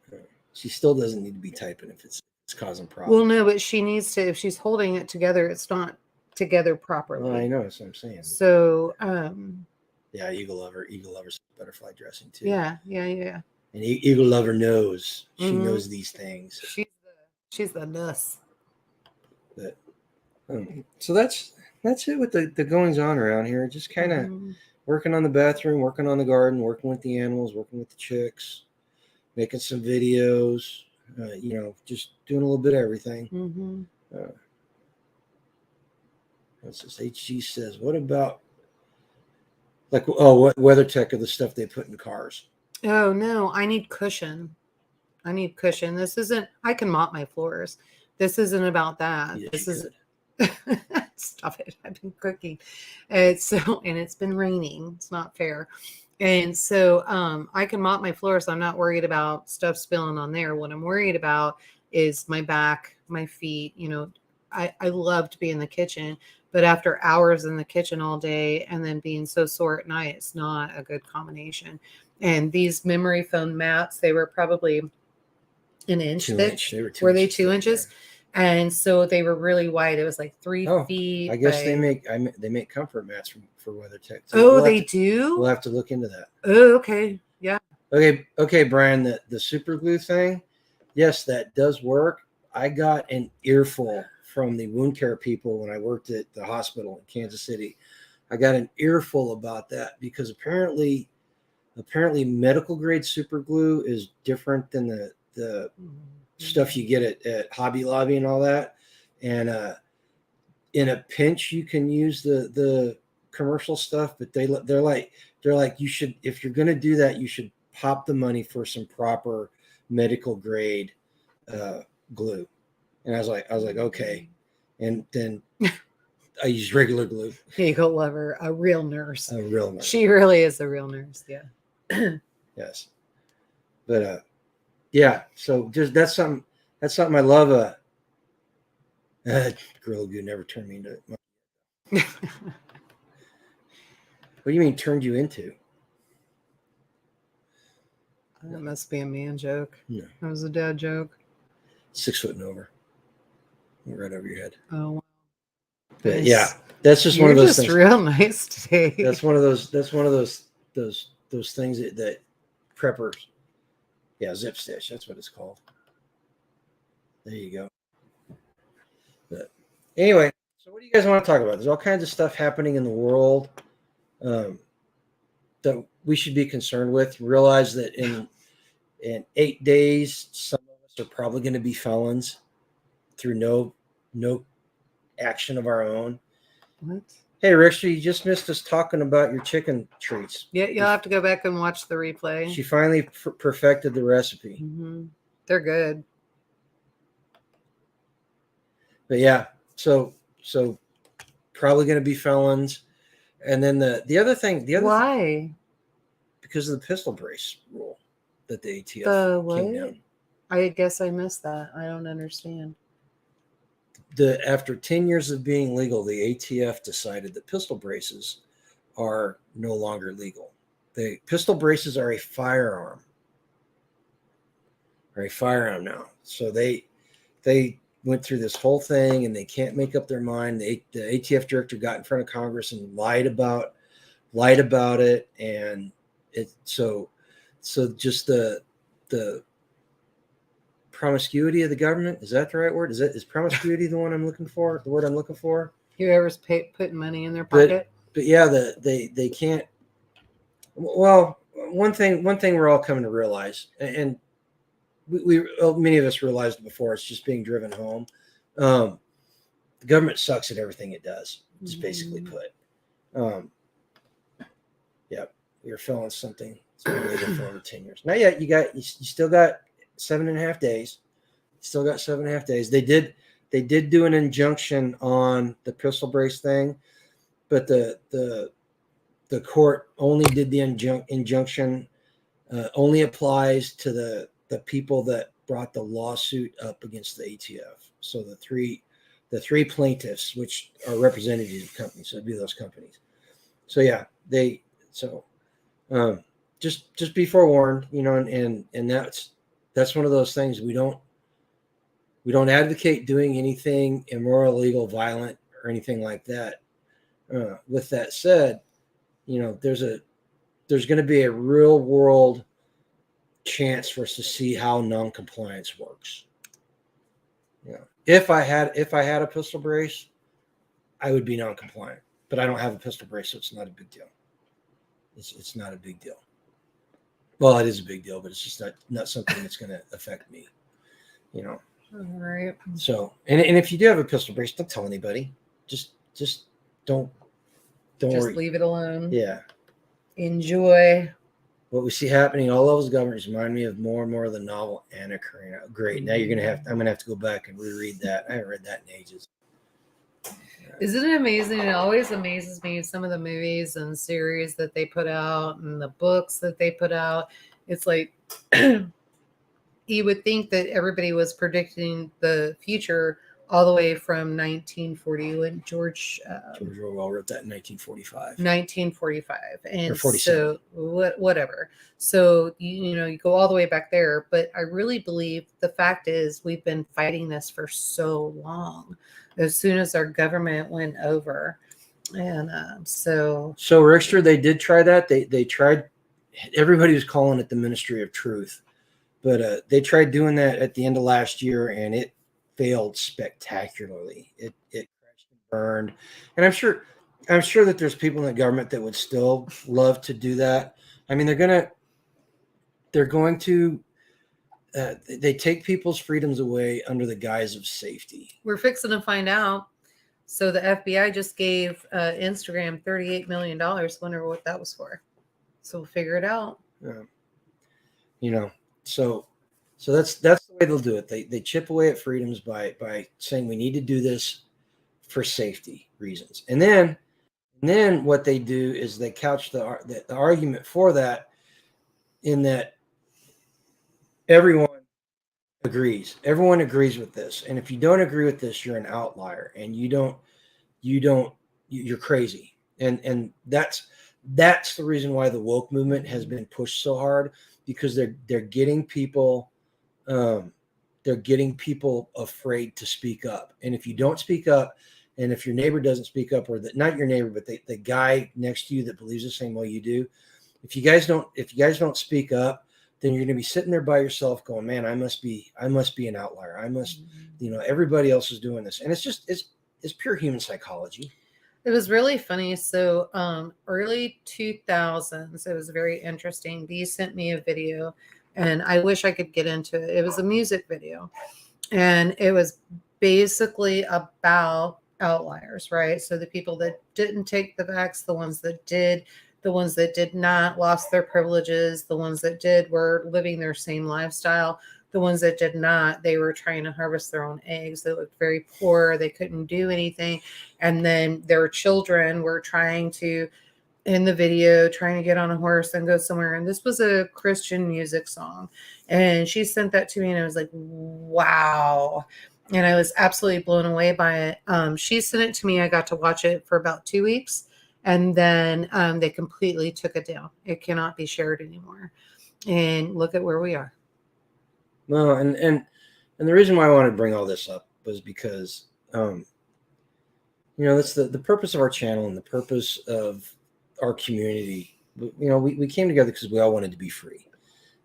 She still doesn't need to be typing if it's causing problems. Well, no, but she needs to. If she's holding it together, it's not together properly. Well, I know. That's what I'm saying. So, yeah, Eagle Lover's butterfly dressing too. Yeah. And Eagle Lover knows. She knows these things. She's the nuss. But, so that's it with the goings on around here. Just kind of working on the bathroom, working on the garden, working with the animals, working with the chicks, making some videos, just doing a little bit of everything. Mm-hmm. What's this? HG says, what about what WeatherTech of the stuff they put in cars? Oh no, I need cushion. This isn't, I can mop my floors. This isn't about that. Yes, This you is could. stop it. I've been cooking. And it's been raining. It's not fair. And so I can mop my floor, so I'm not worried about stuff spilling on there. What I'm worried about is my back, my feet. I love to be in the kitchen, but after hours in the kitchen all day and then being so sore at night, it's not a good combination. And these memory foam mats, they were probably an inch thick. They were 2 Were they inches 2 thick, inches? yeah. And so they were really wide. It was like 3 feet. I guess by... they make comfort mats for WeatherTech. Oh, they do? We'll have to look into that. Oh, okay. Yeah. Okay, Brian, the super glue thing, yes, that does work. I got an earful from the wound care people when I worked at the hospital in Kansas City. I got an earful about that because apparently medical grade super glue is different than the stuff you get at Hobby Lobby and all that. And in a pinch, you can use the commercial stuff, but they're like you should, if you're going to do that, you should pop the money for some proper medical grade glue. And I was like, okay. And then I used regular glue. You go love her, a real nurse. A real nurse. She really is a real nurse. Yeah. Yes. But yeah. So just that's something I love. Gorilla Glue never turned me into it. What do you mean turned you into? That must be a man joke. No. That was a dad joke. 6 foot and over. Right over your head. Oh, wow. But yeah, that's just one of those things. Real nice today. That's one of those things that preppers. Yeah, zip stitch. That's what it's called. There you go. But anyway, so what do you guys want to talk about? There's all kinds of stuff happening in the world that we should be concerned with. Realize that in 8 days, some of us are probably going to be felons through no action of our own. What? Hey, Rickster, you just missed us talking about your chicken treats. Yeah, you'll have to go back and watch the replay. She finally perfected the recipe. Mm-hmm. They're good. But yeah, so probably going to be felons. And then the other thing, why? Because of the pistol brace rule that the ATF came down. I guess I missed that. I don't understand. After 10 years of being legal, the ATF decided that pistol braces are no longer legal. The pistol braces are a firearm. Now. So they went through this whole thing and they can't make up their mind. The ATF director got in front of Congress and lied about it, and so just the promiscuity of the government, is that the right word? Is promiscuity the word I'm looking for? Whoever's putting money in their pocket. But yeah, they can't. Well, one thing we're all coming to realize, and we many of us realized before, it's just being driven home. The government sucks at everything it does. Just basically put. Yeah, you're filling something. It's been legal for over 10 years. Not yet. You still got 7.5 days. Still got 7.5 days. They did do an injunction on the pistol brace thing, but the court only did the injunction. Only applies to the people that brought the lawsuit up against the ATF. So the three plaintiffs, which are representatives of companies, so it'd be those companies. So yeah, just be forewarned, and that's one of those things. We don't advocate doing anything immoral, illegal, violent, or anything like that. With that said, there's going to be a real world chance for us to see how non-compliance works. If I had a pistol brace, I would be non-compliant, but I don't have a pistol brace, so it's not a big deal. It's not a big deal. Well, it is a big deal, but it's just not something that's going to affect me, you know. All right. So, and if you do have a pistol brace, don't tell anybody. Just don't Just worry. leave it alone. Yeah. Enjoy. What we see happening at all levels of government remind me of more and more of the novel Anna Karenina. Great. Now I'm gonna have to go back and reread that. I haven't read that in ages. Isn't it amazing? It always amazes me some of the movies and series that they put out and the books that they put out. It's like you would think that everybody was predicting the future all the way from 1940 when George Orwell wrote that in 1945. 1945, and Or 47. so whatever. So you go all the way back there, but I really believe the fact is we've been fighting this for so long. As soon as our government went over, and so Rickster, they did try that. They tried. Everybody was calling it the Ministry of Truth, but they tried doing that at the end of last year, and it failed spectacularly. It crashed and burned, and I'm sure that there's people in the government that would still love to do that. I mean, they're going to they take people's freedoms away under the guise of safety. we're fixing to find out. So the FBI just gave Instagram $38 million. Wonder what that was for. So we'll figure it out. So that's the way they'll do it. They chip away at freedoms by saying we need to do this for safety reasons, and then what they do is they couch the argument for that in that everyone agrees with this, and if you don't agree with this, you're an outlier, and you're crazy, and that's the reason why the woke movement has been pushed so hard, because they're getting people afraid to speak up. And if you don't speak up, and if your neighbor doesn't speak up, or not your neighbor, but the guy next to you that believes the same way you do, if you guys don't speak up, then you're going to be sitting there by yourself going, man, I must be an outlier. I must, everybody else is doing this. And it's pure human psychology. It was really funny. So early 2000s, it was very interesting. Dee sent me a video, and I wish I could get into it. It was a music video, and it was basically about outliers, right? So the people that didn't take the vax, the ones that did, the ones that did not lost their privileges, the ones that did were living their same lifestyle. The ones that did not, they were trying to harvest their own eggs. They looked very poor. They couldn't do anything. And then their children were trying to, in the video, trying to get on a horse and go somewhere. And this was a Christian music song. And she sent that to me, and I was like, wow. And I was absolutely blown away by it. She sent it to me. I got to watch it for about 2 weeks. And then they completely took it down. It cannot be shared anymore. And look at where we are. No, and the reason why I wanted to bring all this up was because, that's the purpose of our channel and the purpose of our community. We came together because we all wanted to be free,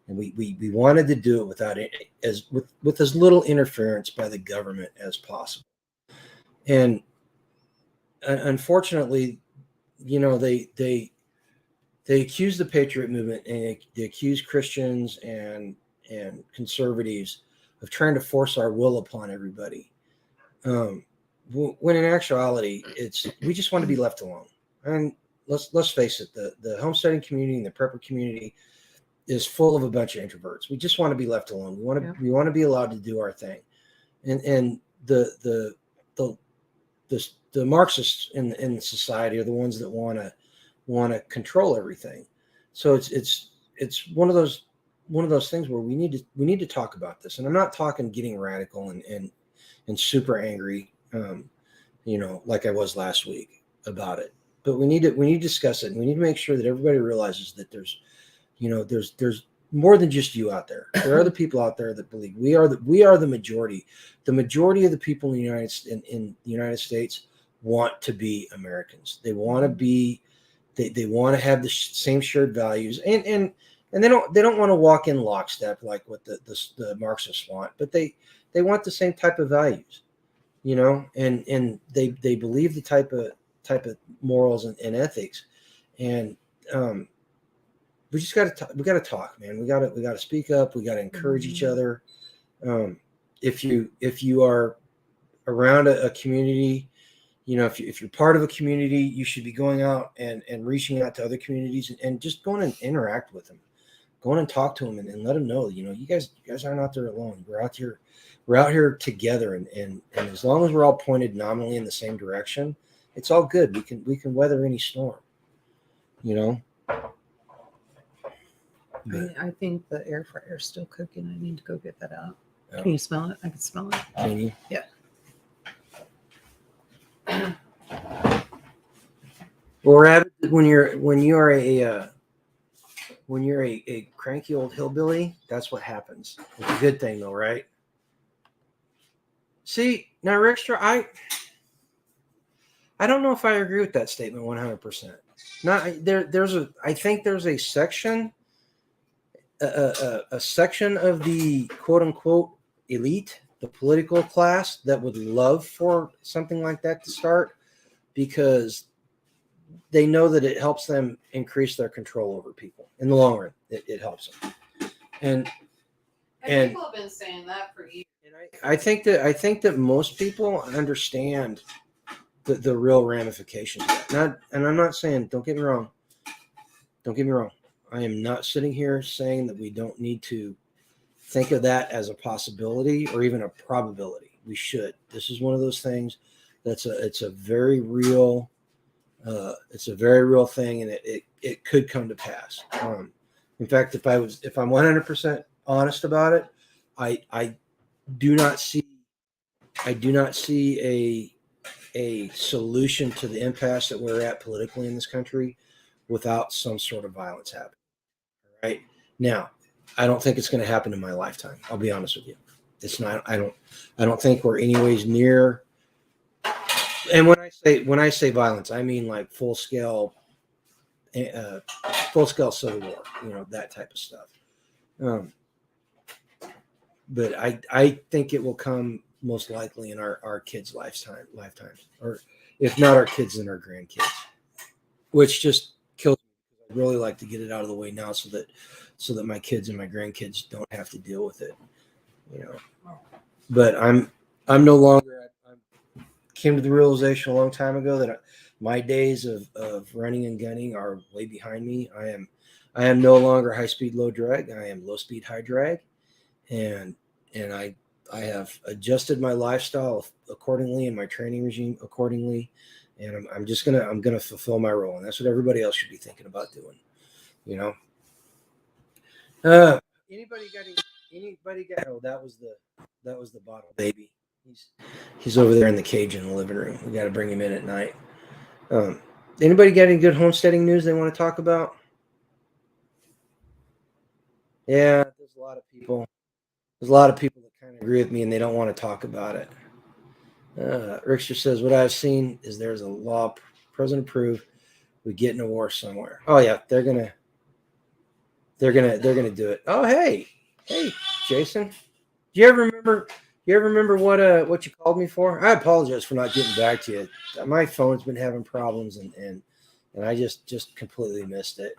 and we wanted to do it without it with as little interference by the government as possible. And unfortunately, they accuse the Patriot movement, and they accuse Christians and conservatives of trying to force our will upon everybody. When in actuality, we just want to be left alone. And let's face it, the homesteading community and the prepper community is full of a bunch of introverts. We just want to be left alone. We want to be allowed to do our thing. And the Marxists in society are the ones that want to control everything. So it's one of those things where we need to talk about this. And I'm not talking getting radical and super angry, like I was last week about it. But we need to discuss it, and we need to make sure that everybody realizes that there's more than just you out there. There are other people out there that believe we are the majority. The majority of the people in the United States want to be Americans. They want to be. They want to have the same shared values, and they don't want to walk in lockstep like what the Marxists want, but they want the same type of values, and they believe the type of morals and ethics, and we just got to talk, man. We got to speak up. We got to encourage each other. If you are around a community, if you're part of a community, you should be going out and reaching out to other communities and just going and interact with them, going and talk to them and let them know, you guys aren't out there alone. We're out here together. And as long as we're all pointed nominally in the same direction, it's all good. We can weather any storm, I think the air fryer is still cooking. I need to go get that out. Oh. Can you smell it? I can smell it. Can you? Yeah. Well, Rabbit, when you're a cranky old hillbilly, that's what happens. It's a good thing though, right? See, now Rickster, I don't know if I agree with that statement 100%. I think there's a section a section of the quote unquote elite, the political class, that would love for something like that to start because they know that it helps them increase their control over people in the long run. It helps them. And people have been saying that for years. I think that most people understand the real ramifications of that. And I'm not saying, don't get me wrong. I am not sitting here saying that we don't need to think of that as a possibility or even a probability. We should. This is one of those things it's a very real thing, and it could come to pass. In fact, if I'm 100% honest about it, I do not see a solution to the impasse that we're at politically in this country without some sort of violence happening. Right now, I don't think it's going to happen in my lifetime. I'll be honest with you. It's not. I don't think we're anyways near. And when I say violence, I mean like full scale civil war. That type of stuff. But I think it will come most likely in our kids' lifetimes, or if not our kids, then our grandkids, which just kills me. I'd really like to get it out of the way now so that my kids and my grandkids don't have to deal with it, But I'm no longer. I came to the realization a long time ago that my days of running and gunning are way behind me. I am no longer high speed low drag. I am low speed high drag, and I have adjusted my lifestyle accordingly and my training regime accordingly. And I'm gonna fulfill my role, and that's what everybody else should be thinking about doing. Anybody got? Oh, that was the bottle baby. He's over there in the cage in the living room. We got to bring him in at night. Anybody got any good homesteading news they want to talk about? Yeah, there's a lot of people. There's a lot of people that kind of agree with me, and they don't want to talk about it. Rickster says, what I've seen is there's a law president approved. We get in a war somewhere. Oh yeah, they're gonna do it. Oh hey, Jason, do you ever remember what you called me for? I apologize for not getting back to you. My phone's been having problems, and I just completely missed it.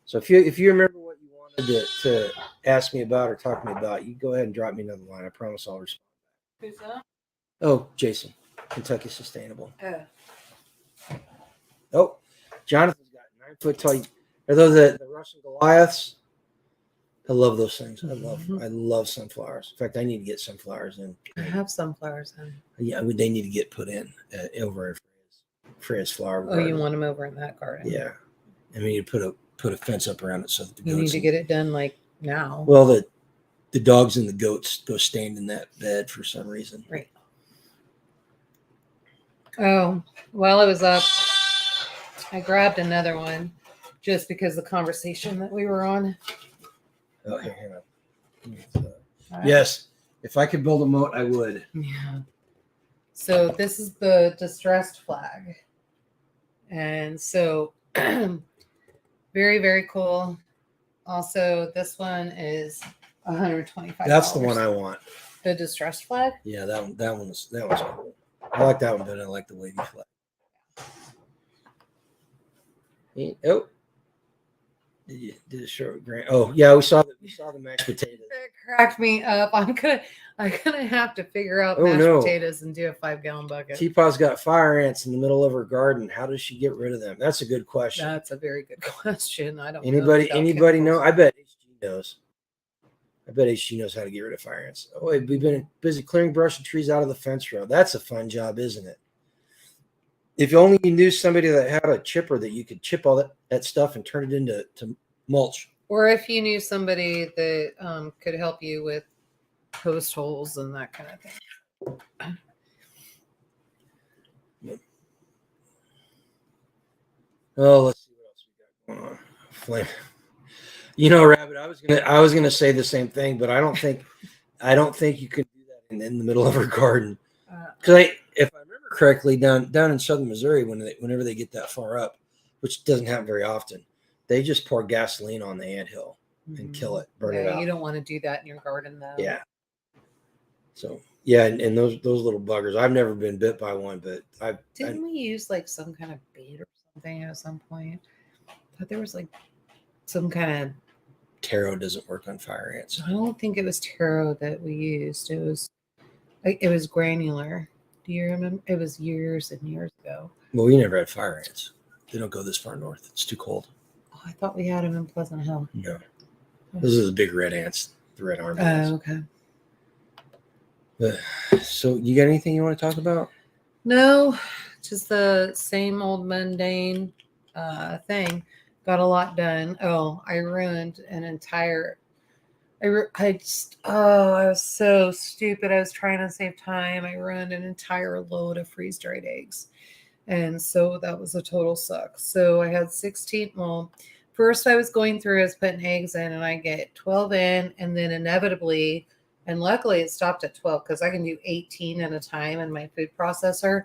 So if you remember what you wanted to ask me about or talk to me about, you go ahead and drop me another line. I promise I'll respond. Who's that? Oh, Jason, Kentucky Sustainable. Oh. Oh, Jonathan's got 9 foot tall. Are those the Russian Goliaths? I love those things. I love sunflowers. In fact, I need to get sunflowers in. I have sunflowers in. Yeah, they need to get put in over at Freya's flower garden. Oh, you want them over in that garden? Yeah, and we need to put a fence up around it so that the goats. You need to get it done like now. Well, the dogs and the goats go stand in that bed for some reason. Right. Oh, while I was up, I grabbed another one just because of the conversation that we were on. Oh, hang on. Yes, if I could build a moat, I would. Yeah. So this is the distressed flag. And so very, very cool. Also, this one is $125. That's the one I want. The distressed flag? Yeah, that one's cool. I like that one better. I like the wavy flag. Oh, Did it show grant? Oh yeah, we saw the mashed potatoes. It cracked me up. I'm gonna have to figure out mashed potatoes and do a 5-gallon bucket. Teapot's got fire ants in the middle of her garden. How does she get rid of them? That's a good question. That's a very good question. I don't anybody know? I bet HG knows. I bet HG knows how to get rid of fire ants. Oh, we've been busy clearing brush and trees out of the fence row. That's a fun job, isn't it? If only you knew somebody that had a chipper that you could chip all that stuff and turn it into mulch. Or if you knew somebody that could help you with post holes and that kind of thing. Oh, let's see what else we got going on. Flame. You know, Rabbit, I was gonna say the same thing, but I don't think you can do that in the middle of her garden. Because if I remember correctly, down in southern Missouri, whenever they get that far up, which doesn't happen very often, they just pour gasoline on the anthill and kill it, burn it out. You don't want to do that in your garden, though. Yeah. So yeah, and those little buggers. I've never been bit by one, but didn't we use like some kind of bait or something at some point? I thought there was like some kind of taro doesn't work on fire ants. I don't think it was taro that we used. It was granular. Do you remember? It was years and years ago. Well, we never had fire ants. They don't go this far north. It's too cold. Oh, I thought we had them in Pleasant Hill. No. Those are the big red ants, the red army ants. Oh, okay. So you got anything you want to talk about? No, just the same old mundane thing. Got a lot done. Oh, I ruined an entire. I was so stupid. I was trying to save time. I ruined an entire load of freeze-dried eggs. And so that was a total suck. So I had 16. Well, first I was going through, I was putting eggs in, and I get 12 in, and then inevitably, and luckily it stopped at 12 because I can do 18 at a time in my food processor.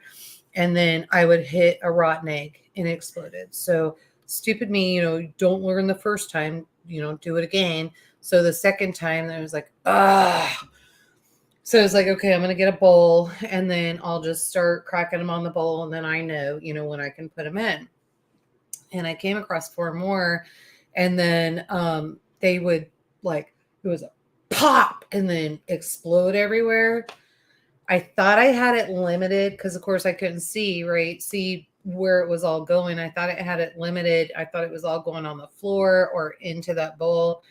And then I would hit a rotten egg and it exploded. So stupid me, don't learn the first time, do it again. So the second time I was like, So it's like, okay, I'm going to get a bowl and then I'll just start cracking them on the bowl. And then I know, when I can put them in. And I came across 4 more, and then they would it was a pop and then explode everywhere. I thought I had it limited because, of course, I couldn't see where it was all going. I thought it had it limited. I thought it was all going on the floor or into that bowl.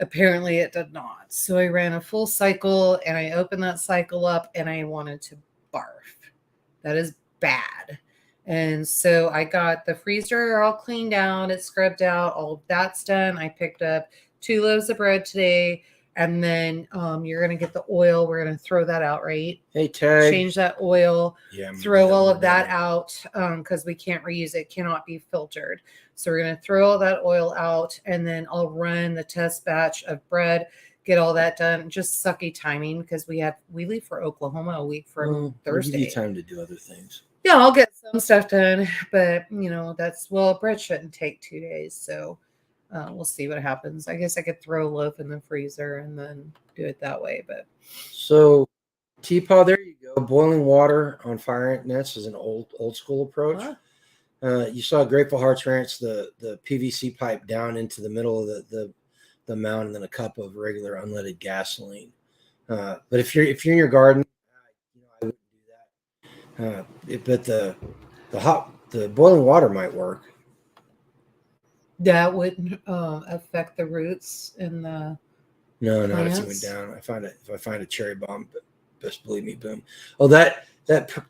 Apparently it did not. So I ran a full cycle and I opened that cycle up and I wanted to barf. That is bad. And so I got the freezer all cleaned out. It's scrubbed out. All of that's done. I picked up 2 loaves of bread today. And then you're going to get the oil. We're going to throw that out, right? Hey, Tag. Change that oil. Yeah, throw all of that out because we can't reuse it. It cannot be filtered. So we're going to throw all that oil out. And then I'll run the test batch of bread, get all that done. Just sucky timing because we leave for Oklahoma a week from Thursday. We'll give you time to do other things. Yeah, I'll get some stuff done. But, bread shouldn't take 2 days. So we'll see what happens. I guess I could throw a loaf in the freezer and then do it that way. But so, Teapot, there you go. Boiling water on fire ant nets is an old school approach. Huh? You saw Grateful Hearts Ranch, the PVC pipe down into the middle of the mound, and then a cup of regular unleaded gasoline. But if you're in your garden, I wouldn't do that. But the boiling water might work. That wouldn't affect the roots and the No, plants? If it went down. If I find a cherry bomb, best believe me, boom. Oh, that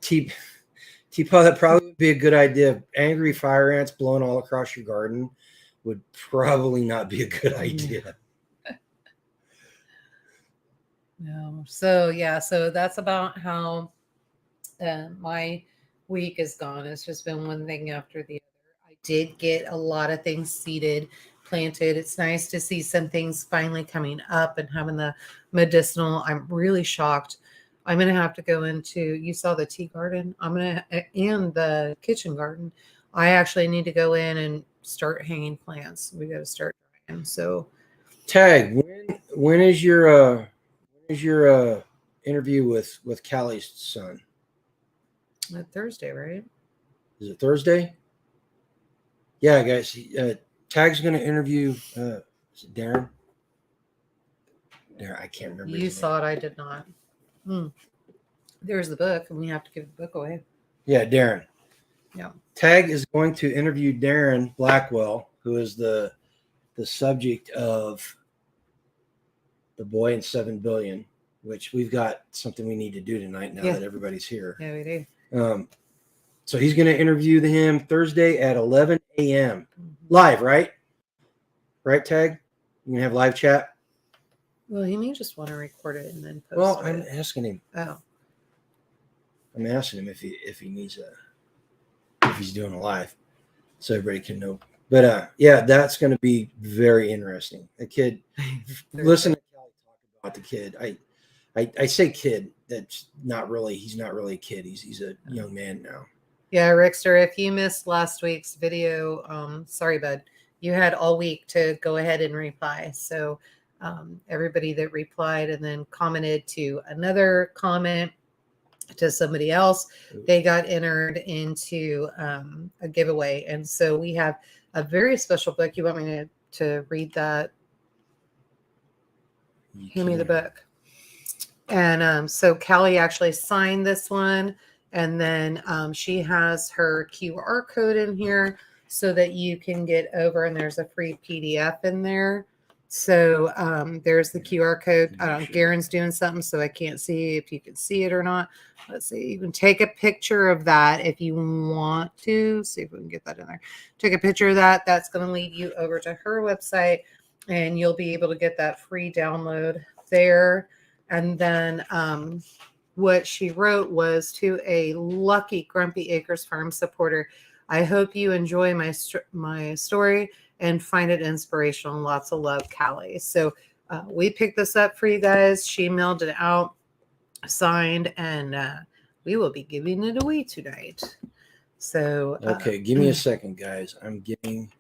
Teapot, that probably would be a good idea. Angry fire ants blowing all across your garden would probably not be a good idea. No. So that's about how my week is gone. It's just been one thing after the other. I did get a lot of things seeded, planted. It's nice to see some things finally coming up and having the medicinal. I'm really shocked. I'm going to have to go into, you saw the tea garden. And the kitchen garden. I actually need to go in and start hanging plants. We got to start drying. So Tag, when is your interview with Callie's son? Thursday, right? Is it Thursday? Yeah, guys. Tag's going to interview. Is it Darren? Darren, I can't remember. You saw it. I did not. There's the book, and we have to give the book away. Yeah, Darren. Yeah. Tag is going to interview Darren Blackwell, who is the subject of The Boy and 7 Billion, which we've got something we need to do tonight now that everybody's here. Yeah, we do. So he's going to interview him Thursday at 11 a.m. live, right? Right, Tag? You can have live chat? Well, he may just want to record it and then post Well, it. I'm asking him. Oh. I'm asking him if he needs if he's doing a live, so everybody can know. But yeah, that's going to be very interesting. The kid, listen to Kelly talk about the kid. I say kid. That's not really. He's not really a kid. He's a young man now. Yeah, Rickster, if you missed last week's video, sorry, bud. You had all week to go ahead and reply. So everybody that replied and then commented to another comment to somebody else, they got entered into a giveaway. And so we have a very special book. You want me to read that? Hand me the book. And so Callie actually signed this one. And then she has her QR code in here so that you can get over, and there's a free PDF in there. So there's the QR code. Garen's doing something, so I can't see if you can see it or not. Let's see. You can take a picture of that if you want to. See if we can get that in there. Take a picture of that. That's going to lead you over to her website, and you'll be able to get that free download there. And then what she wrote was, to a lucky Grumpy Acres Farm supporter, I hope you enjoy my story and find it inspirational. Lots of love, Callie. So we picked this up for you guys. She mailed it out, signed, and we will be giving it away tonight. So okay, give me a second, guys. I'm doing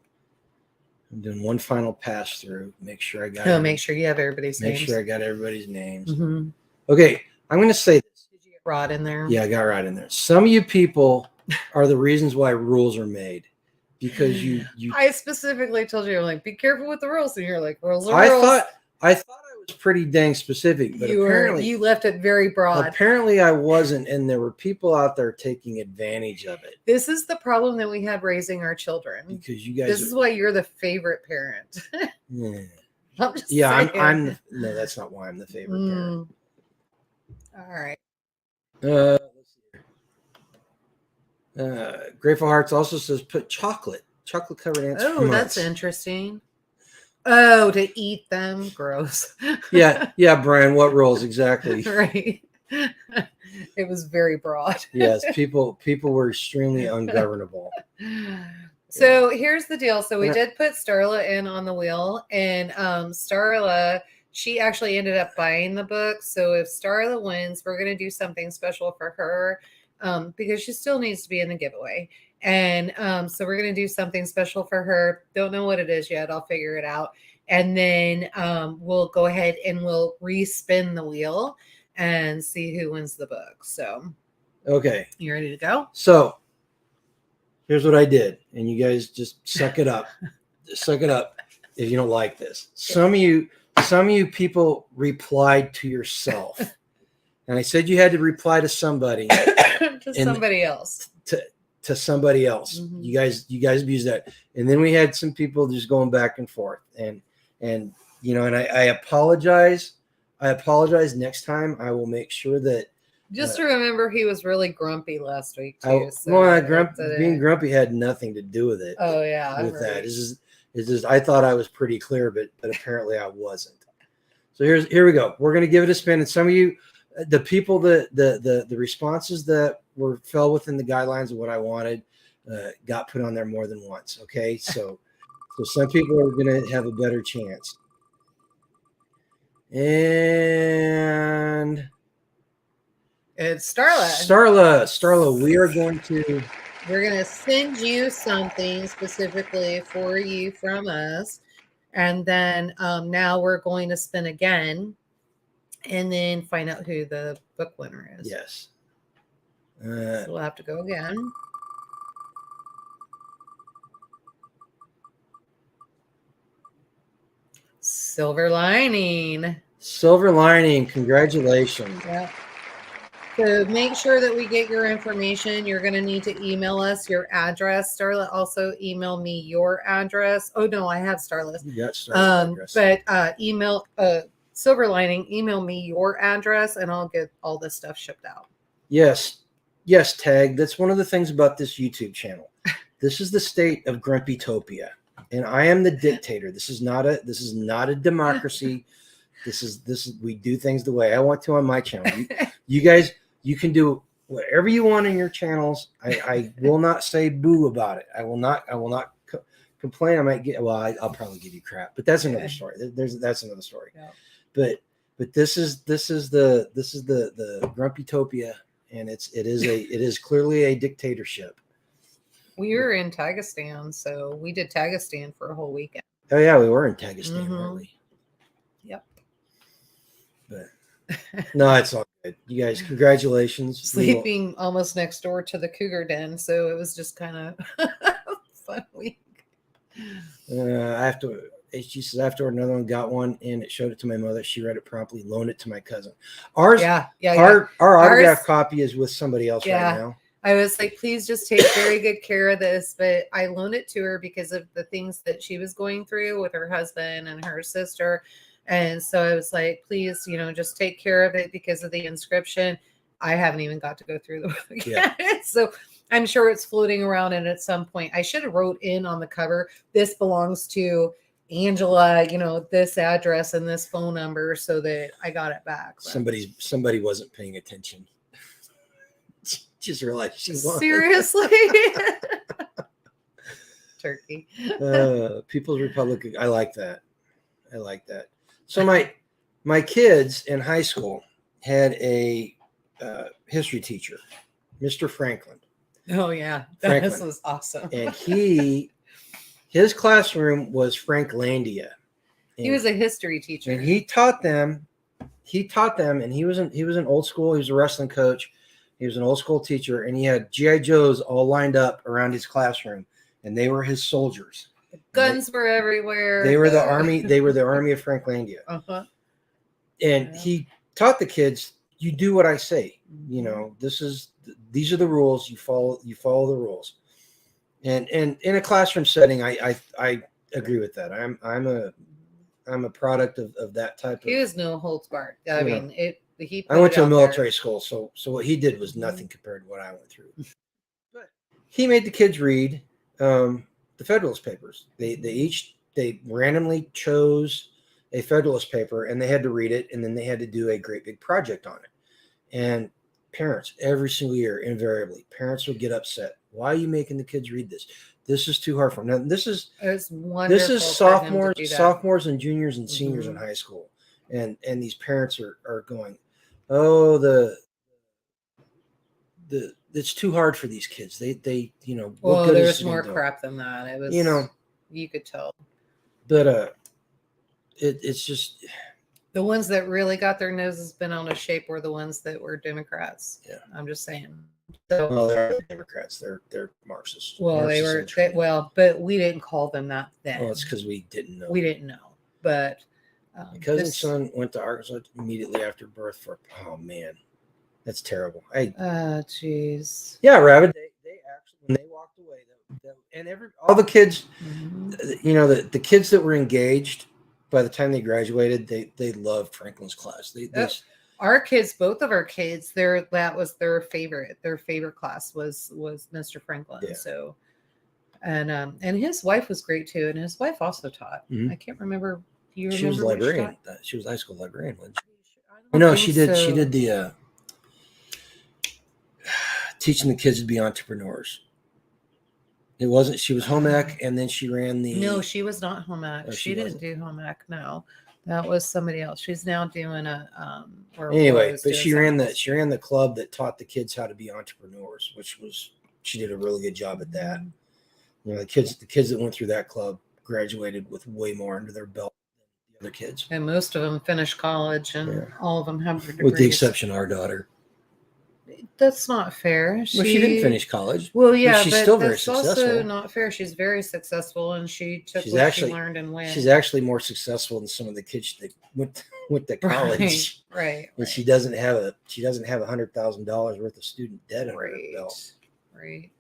one final pass through. Make sure I got. Make sure you have everybody's names. Make sure I got everybody's names. Mm-hmm. Okay, I'm going to say this. Did you get Rod in there? Yeah, I got Rod in there. Some of you people are the reasons why rules are made, because you. I specifically told you, I'm like, be careful with the rules, and you're like, rules are rules. I thought I was pretty dang specific, but apparently you left it very broad. Apparently I wasn't, and there were people out there taking advantage of it. This is the problem that we had raising our children. Because you guys. This is why you're the favorite parent. Yeah. I'm just saying. I'm no, that's not why I'm the favorite parent. All right. Let's see. Grateful Hearts also says put chocolate covered ants. Oh, that's interesting. Oh, to eat them, gross. yeah, Brian. What rules exactly? Right. It was very broad. Yes, people were extremely ungovernable. So here's the deal. So we did put Starla in on the wheel, and Starla, she actually ended up buying the book. So if Starla wins, we're going to do something special for her because she still needs to be in the giveaway. And so we're going to do something special for her. Don't know what it is yet. I'll figure it out. And then we'll go ahead and we'll respin the wheel and see who wins the book. So, okay. You ready to go? So here's what I did. And you guys just suck it up. Suck it up if you don't like this. Some of you people replied to yourself. And I said you had to reply to somebody. To somebody else. To somebody else. Mm-hmm. You guys abused that. And then we had some people just going back and forth. And you know, and I apologize. Next time I will make sure that just to remember he was really grumpy last week too. Being grumpy had nothing to do with it. Oh yeah. With that. It's just I thought I was pretty clear, but apparently I wasn't. So here we go. We're gonna give it a spin. And some of you, the people the responses that fell within the guidelines of what I wanted got put on there more than once. Okay, so some people are going to have a better chance. And it's Starla. Starla, we're going to send you something specifically for you from us, and then now we're going to spin again, and then find out who the book winner is. Yes. So we'll have to go again. Silver lining. Silver lining. Congratulations. Yeah. So make sure that we get your information. You're going to need to email us your address. Starlet, also email me your address. Oh, no, I have Starlet. You got Starlet address. But email Silver Lining, email me your address, and I'll get all this stuff shipped out. Yes. Yes, Tag. That's one of the things about this YouTube channel. This is the state of Grumpytopia. And I am the dictator. This is not a democracy. This is we do things the way I want to on my channel. You guys, you can do whatever you want in your channels. I will not say boo about it. I will not complain. I might get, I'll probably give you crap, but that's another story. That's another story. Yeah. But this is the Grumpytopia, and it is clearly a dictatorship. We were in Tagistan, so we did Tagistan for a whole weekend. Oh yeah, we were in Tagistan, weren't we? Yep. But no, it's all good. You guys, congratulations. Sleeping almost next door to the cougar den, so it was just kind of fun week. She says after another one got one and it showed it to my mother. She read it promptly, loaned it to my cousin. Our autograph copy is with somebody else right now. I was like, please just take very good care of this. But I loaned it to her because of the things that she was going through with her husband and her sister. And so I was like, please, just take care of it because of the inscription. I haven't even got to go through the book yet. So I'm sure it's floating around. And at some point, I should have wrote in on the cover, this belongs to Angela, this address and this phone number, so that I got it back. But somebody wasn't paying attention. Just realized she won. Seriously. Turkey. People's Republic. I like that. So my kids in high school had a history teacher, Mr. Franklin. Oh yeah, this was awesome. And his classroom was Franklandia. He was a history teacher, and he taught them. And he was an old school. He was a wrestling coach. He was an old school teacher, and he had GI Joes all lined up around his classroom, and they were his soldiers. Guns were everywhere. They were the army. They were the army of Franklandia. And he taught the kids, you do what I say. These are the rules. You follow the rules. And in a classroom setting, I agree with that. I'm a product of that type of. He was no holds barred. I went to a military school, so what he did was nothing compared to what I went through. But he made the kids read the Federalist Papers. They randomly chose a Federalist paper, and they had to read it, and then they had to do a great big project on it. And parents, every single year, invariably, parents would get upset. Why are you making the kids read this? This is too hard for them. Now, this is sophomores and juniors and seniors in high school, and these parents are going, oh, it's too hard for these kids. They well, there was more crap than that. It was, you could tell. But it's just the ones that really got their noses bent out of shape were the ones that were Democrats. Yeah, I'm just saying. So, well, they're Democrats. They're Marxists. Well, Marxists but we didn't call them that then. Well, it's because we didn't know. We didn't know, but my cousin's son went to Arkansas immediately after birth oh man, that's terrible. Jeez. Yeah, Rabbit. They actually, when they walked away, and all the kids, the kids that were engaged by the time they graduated, they loved Franklin's class. Our kids, both of our kids, that was their favorite. Their favorite class was Mr. Franklin. Yeah. So, and his wife was great too, and his wife also taught. Mm-hmm. I can't remember. Do you remember? She was a librarian. She was a high school librarian, wasn't she? No, she did. So. She did the teaching the kids to be entrepreneurs. It wasn't. She was home ec, and then she ran the. No, she was not home ec. She didn't do home ec. No, that was somebody else. She's now doing a. Anyway, but she ran the club that taught the kids how to be entrepreneurs, she did a really good job at that. Mm-hmm. The kids that went through that club graduated with way more under their belt than the other kids. And most of them finished college, and all of them have their degrees. With the exception of our daughter. That's not fair. Well, she didn't finish college. Well, yeah, she's but still very that's also successful. not fair. She's very successful, and she took She's what actually- she learned and went. She's actually more successful than some of the kids that went to college. Right. And she doesn't have $100,000 worth of student debt under her belt. Right.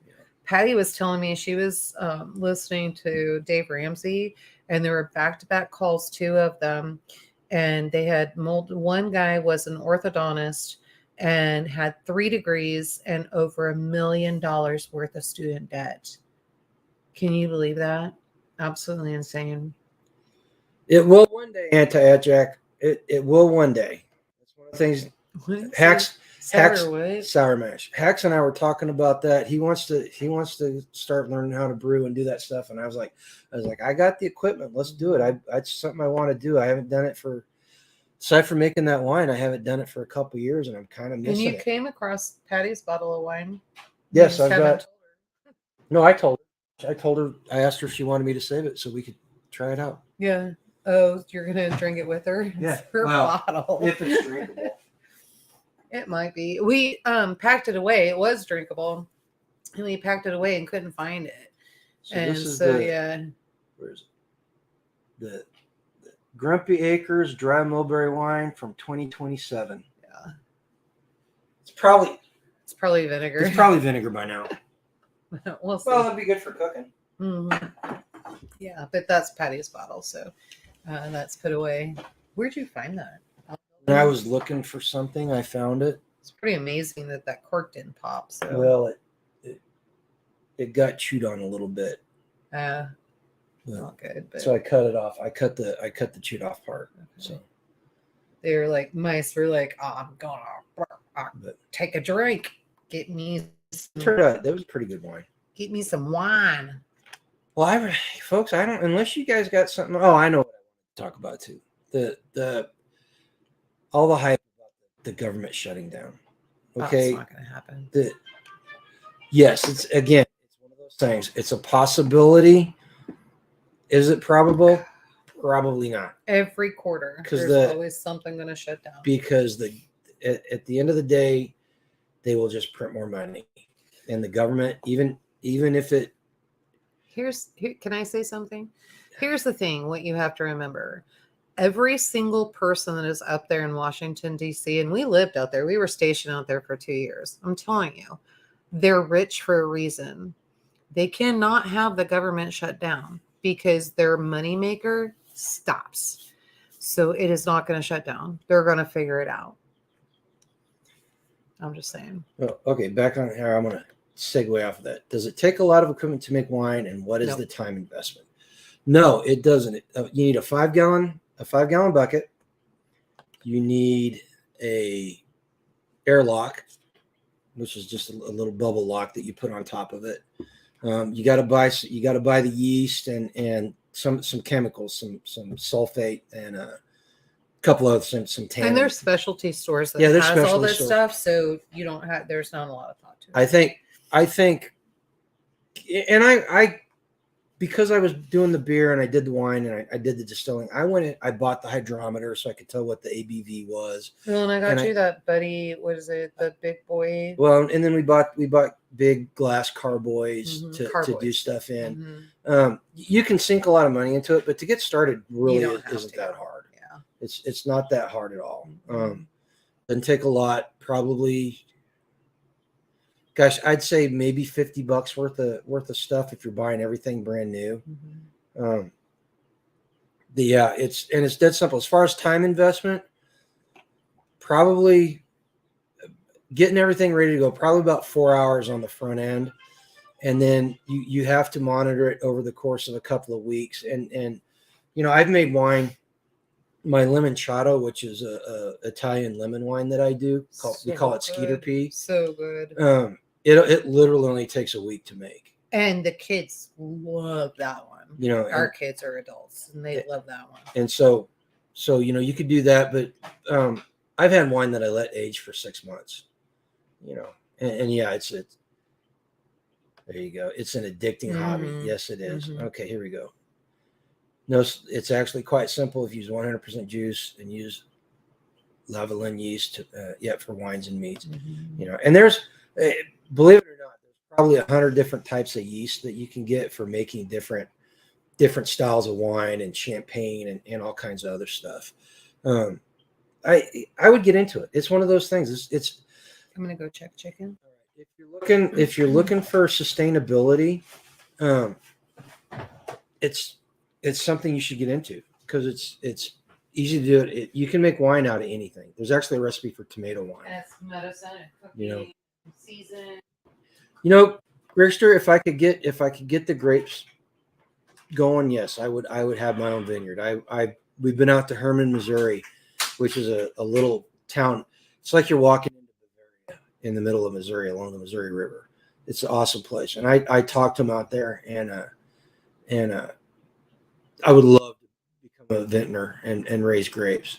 Patty was telling me she was listening to Dave Ramsey, and there were back-to-back calls, two of them, and they had one guy was an orthodontist and had 3 degrees and over $1 million worth of student debt. Can you believe that? Absolutely insane. It will one day, Jack. It will one day. That's one of the things. Sour mash. Hacks and I were talking about that. He wants to start learning how to brew and do that stuff. And I was like, I got the equipment. Let's do it. It's something I want to do. I haven't done it aside from making that wine, I haven't done it for a couple of years, and I'm kind of missing it. And you came across Patty's bottle of wine? Yes, I've got. No, I told her. I asked her if she wanted me to save it so we could try it out. Yeah. Oh, you're gonna drink it with her? Yeah. It's her bottle. If it's drinkable. It might be. We packed it away. It was drinkable, and we packed it away and couldn't find it. So and this is yeah. Where is it? The Grumpy Acres Dry Mulberry Wine from 2027. Yeah. It's probably vinegar. It's probably vinegar by now. We'll see. Well, it'd be good for cooking. Mm-hmm. Yeah, but that's Patty's bottle, so that's put away. Where'd you find that? When I was looking for something, I found it. It's pretty amazing that cork didn't pop. So well, it got chewed on a little bit. Not good. But so I cut it off. I cut the chewed off part. Okay. So they were like mice were like, oh, I'm gonna take a drink. Get me. Turned out that was a pretty good wine. Get me some wine. Well, folks, I don't. Unless you guys got something. Oh, I know what I want to talk about too. All the hype about the government shutting down. Okay, that's not going to happen. Yes, it's one of those things. It's a possibility. Is it probable? Probably not. Every quarter, there's always something going to shut down. Because at the end of the day, they will just print more money, and the government, even if it. Can I say something? Here's the thing. What you have to remember. Every single person that is up there in Washington, D.C., and we lived out there. We were stationed out there for 2 years. I'm telling you, they're rich for a reason. They cannot have the government shut down because their moneymaker stops. So it is not going to shut down. They're going to figure it out. I'm just saying. Oh, okay, back on here. I'm going to segue off of that. Does it take a lot of equipment to make wine, and what is the time investment? No, it doesn't. You need a 5-gallon bucket. You need a airlock, which is just a little bubble lock that you put on top of it. You got to buy the yeast and some chemicals, some sulfate and a couple of some tannin. And there's specialty stores that has all this stuff, so you don't have. There's not a lot of thought to it. I think, and I because I was doing the beer and I did the wine and I did the distilling, I bought the hydrometer so I could tell what the ABV was. Well, and I got that buddy, what is it, the big boy? Well, and then we bought big glass carboys to do stuff in. Mm-hmm. You can sink a lot of money into it, but to get started really isn't that hard. Yeah. It's not that hard at all. Doesn't take a lot, probably. Gosh, I'd say maybe $50 worth of stuff if you're buying everything brand new. Mm-hmm. It's dead simple. As far as time investment, probably getting everything ready to go, probably about 4 hours on the front end, and then you have to monitor it over the course of a couple of weeks. And I've made wine, my limoncello, which is a Italian lemon wine that I do. We call it Skeeter Pea. So good. It literally only takes a week to make. And the kids love that one. Our kids are adults and they love that one. And so you could do that, but I've had wine that I let age for 6 months. And yeah, it's there you go. It's an addicting hobby. Yes, it is. Mm-hmm. Okay, here we go. No, it's actually quite simple if you use 100% juice and use Lavalin yeast yet for wines and meats. You know, and there's believe it or not, there's probably 100 different types of yeast that you can get for making different styles of wine and champagne and all kinds of other stuff. I would get into it. It's one of those things. It's I'm gonna go check chicken. if you're looking for sustainability, it's something you should get into because it's easy to do it. You can make wine out of anything. There's actually a recipe for tomato wine. That's medicine and cooking, You know, season. you know, Rickster, if I could get the grapes going, yes, I would have my own vineyard. We've been out to Herman, Missouri, which is a little town. It's like you're walking into Bavaria in the middle of Missouri along the Missouri River. It's an awesome place. And I talked to them out there and I would love to become a vintner and raise grapes.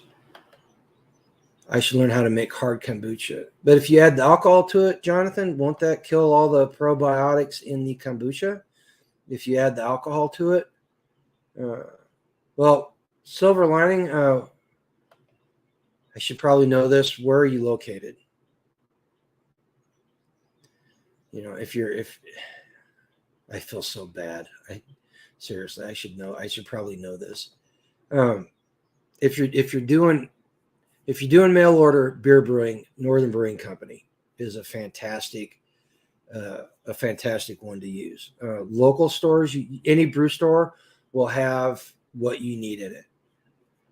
I should learn how to make hard kombucha. But if you add the alcohol to it, Jonathan, won't that kill all the probiotics in the kombucha? If you add the alcohol to it? Well, silver lining, I should probably know this. Where are you located? You know, if I feel so bad. Seriously, I should know. I should probably know this. If you're doing mail order beer brewing, Northern Brewing Company is a fantastic one to use. Local stores, any brew store will have what you need in it.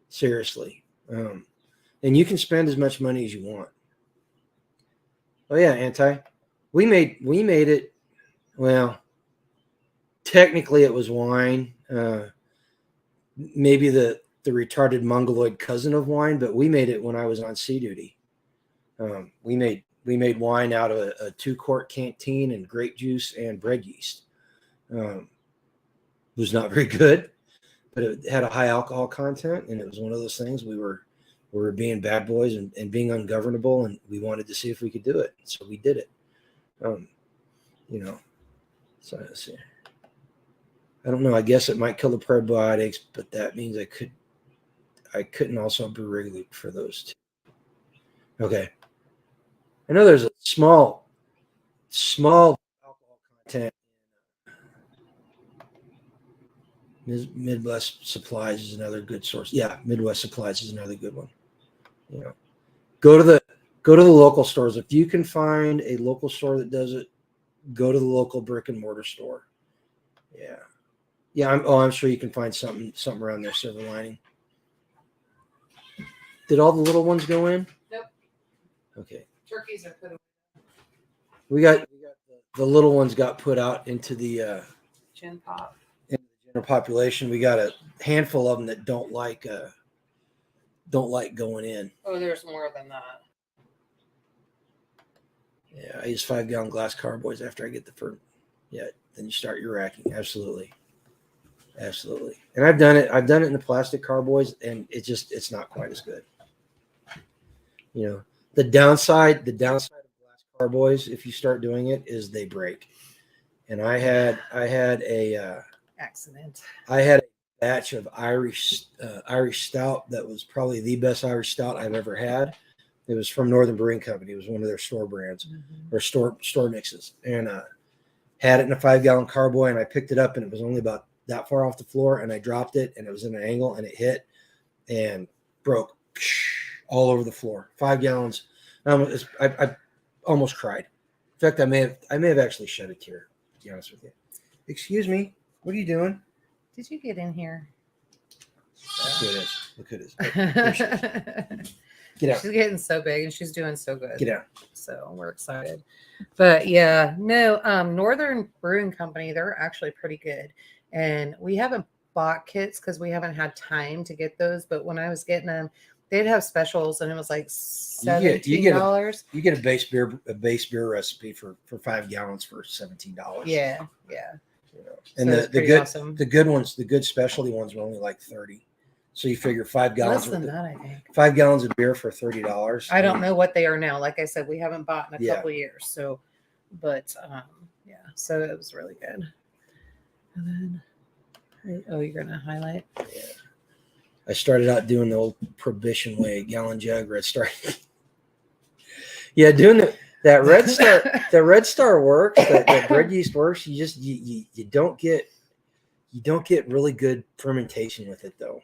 Seriously. And you can spend as much money as you want. Oh yeah, we made it. Well, technically it was wine. Maybe the retarded mongoloid cousin of wine, but we made it when I was on sea duty. We made wine out of a 2-quart canteen and grape juice and bread yeast. It was not very good, but it had a high alcohol content, and it was one of those things we were being bad boys and being ungovernable, and we wanted to see if we could do it. So we did it. You know, so let's see. I don't know. I guess it might kill the probiotics, but that means I couldn't also brew regularly for those two. Okay. I know there's a small alcohol content. Midwest Supplies is another good source. Yeah, Midwest Supplies is another good one. You know, go to the local stores. If you can find a local store that does it, go to the local brick and mortar store. Yeah. I'm sure you can find something around there. Silver lining. Did all the little ones go in? Nope. Okay. Turkeys are put away. We got the little ones got put out into the Gen pop. In the general population. We got a handful of them that don't like going in. Oh, there's more than that. Yeah, I use 5-gallon glass carboys after I get the first. Yeah, then you start your racking. Absolutely. And I've done it in the plastic carboys, and it's not quite as good. You know, the downside of glass carboys, if you start doing it, is they break. And I had a accident. I had a batch of Irish stout that was probably the best Irish stout I've ever had. It was from Northern Brewing Company. It was one of their store brands or store mixes, and had it in a 5-gallon carboy. And I picked it up, and it was only about that far off the floor, and I dropped it, and it was in an angle, and it hit and broke all over the floor. 5 gallons. I almost cried. In fact, I may have actually shed a tear, to be honest with you. Excuse me. What are you doing? Did you get in here? Look who it is. There she is. Get out. She's getting so big and she's doing so good. Get out. So we're excited. But yeah, no, Northern Brewing Company, they're actually pretty good. And we haven't bought kits because we haven't had time to get those. But when I was getting them, they'd have specials and it was like $17. You get a base beer recipe for 5 gallons for $17. Yeah. You know, and so the good ones, the good specialty ones were only like 30. So you figure 5 gallons. Less than that, I think. 5 gallons of beer for $30. I don't know what they are now. Like I said, we haven't bought in a couple of years. So, but yeah, so it was really good. And then, oh, you're gonna highlight? Yeah. I started out doing the old Prohibition way, gallon jug, Red Star. Yeah, doing that Red Star. The Red Star works. That bread yeast works. You just you don't get really good fermentation with it though,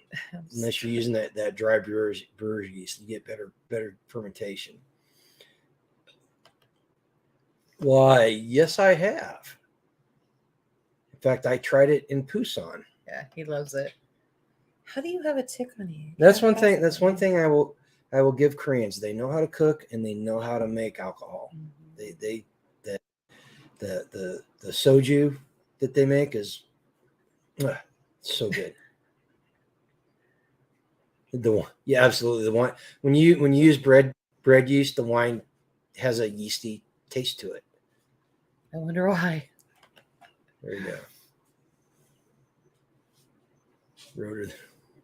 unless you're using that dry brewer's yeast. You get better fermentation. Why? Yes, I have. In fact, I tried it in Pusan. Yeah, he loves it. How do you have a tick on you? That's one thing. That's one thing I will give Koreans. They know how to cook and they know how to make alcohol. Mm-hmm. The soju that they make is so good. Yeah, absolutely. The wine when you use bread yeast, the wine has a yeasty taste to it. I wonder why. There you go. Rotor the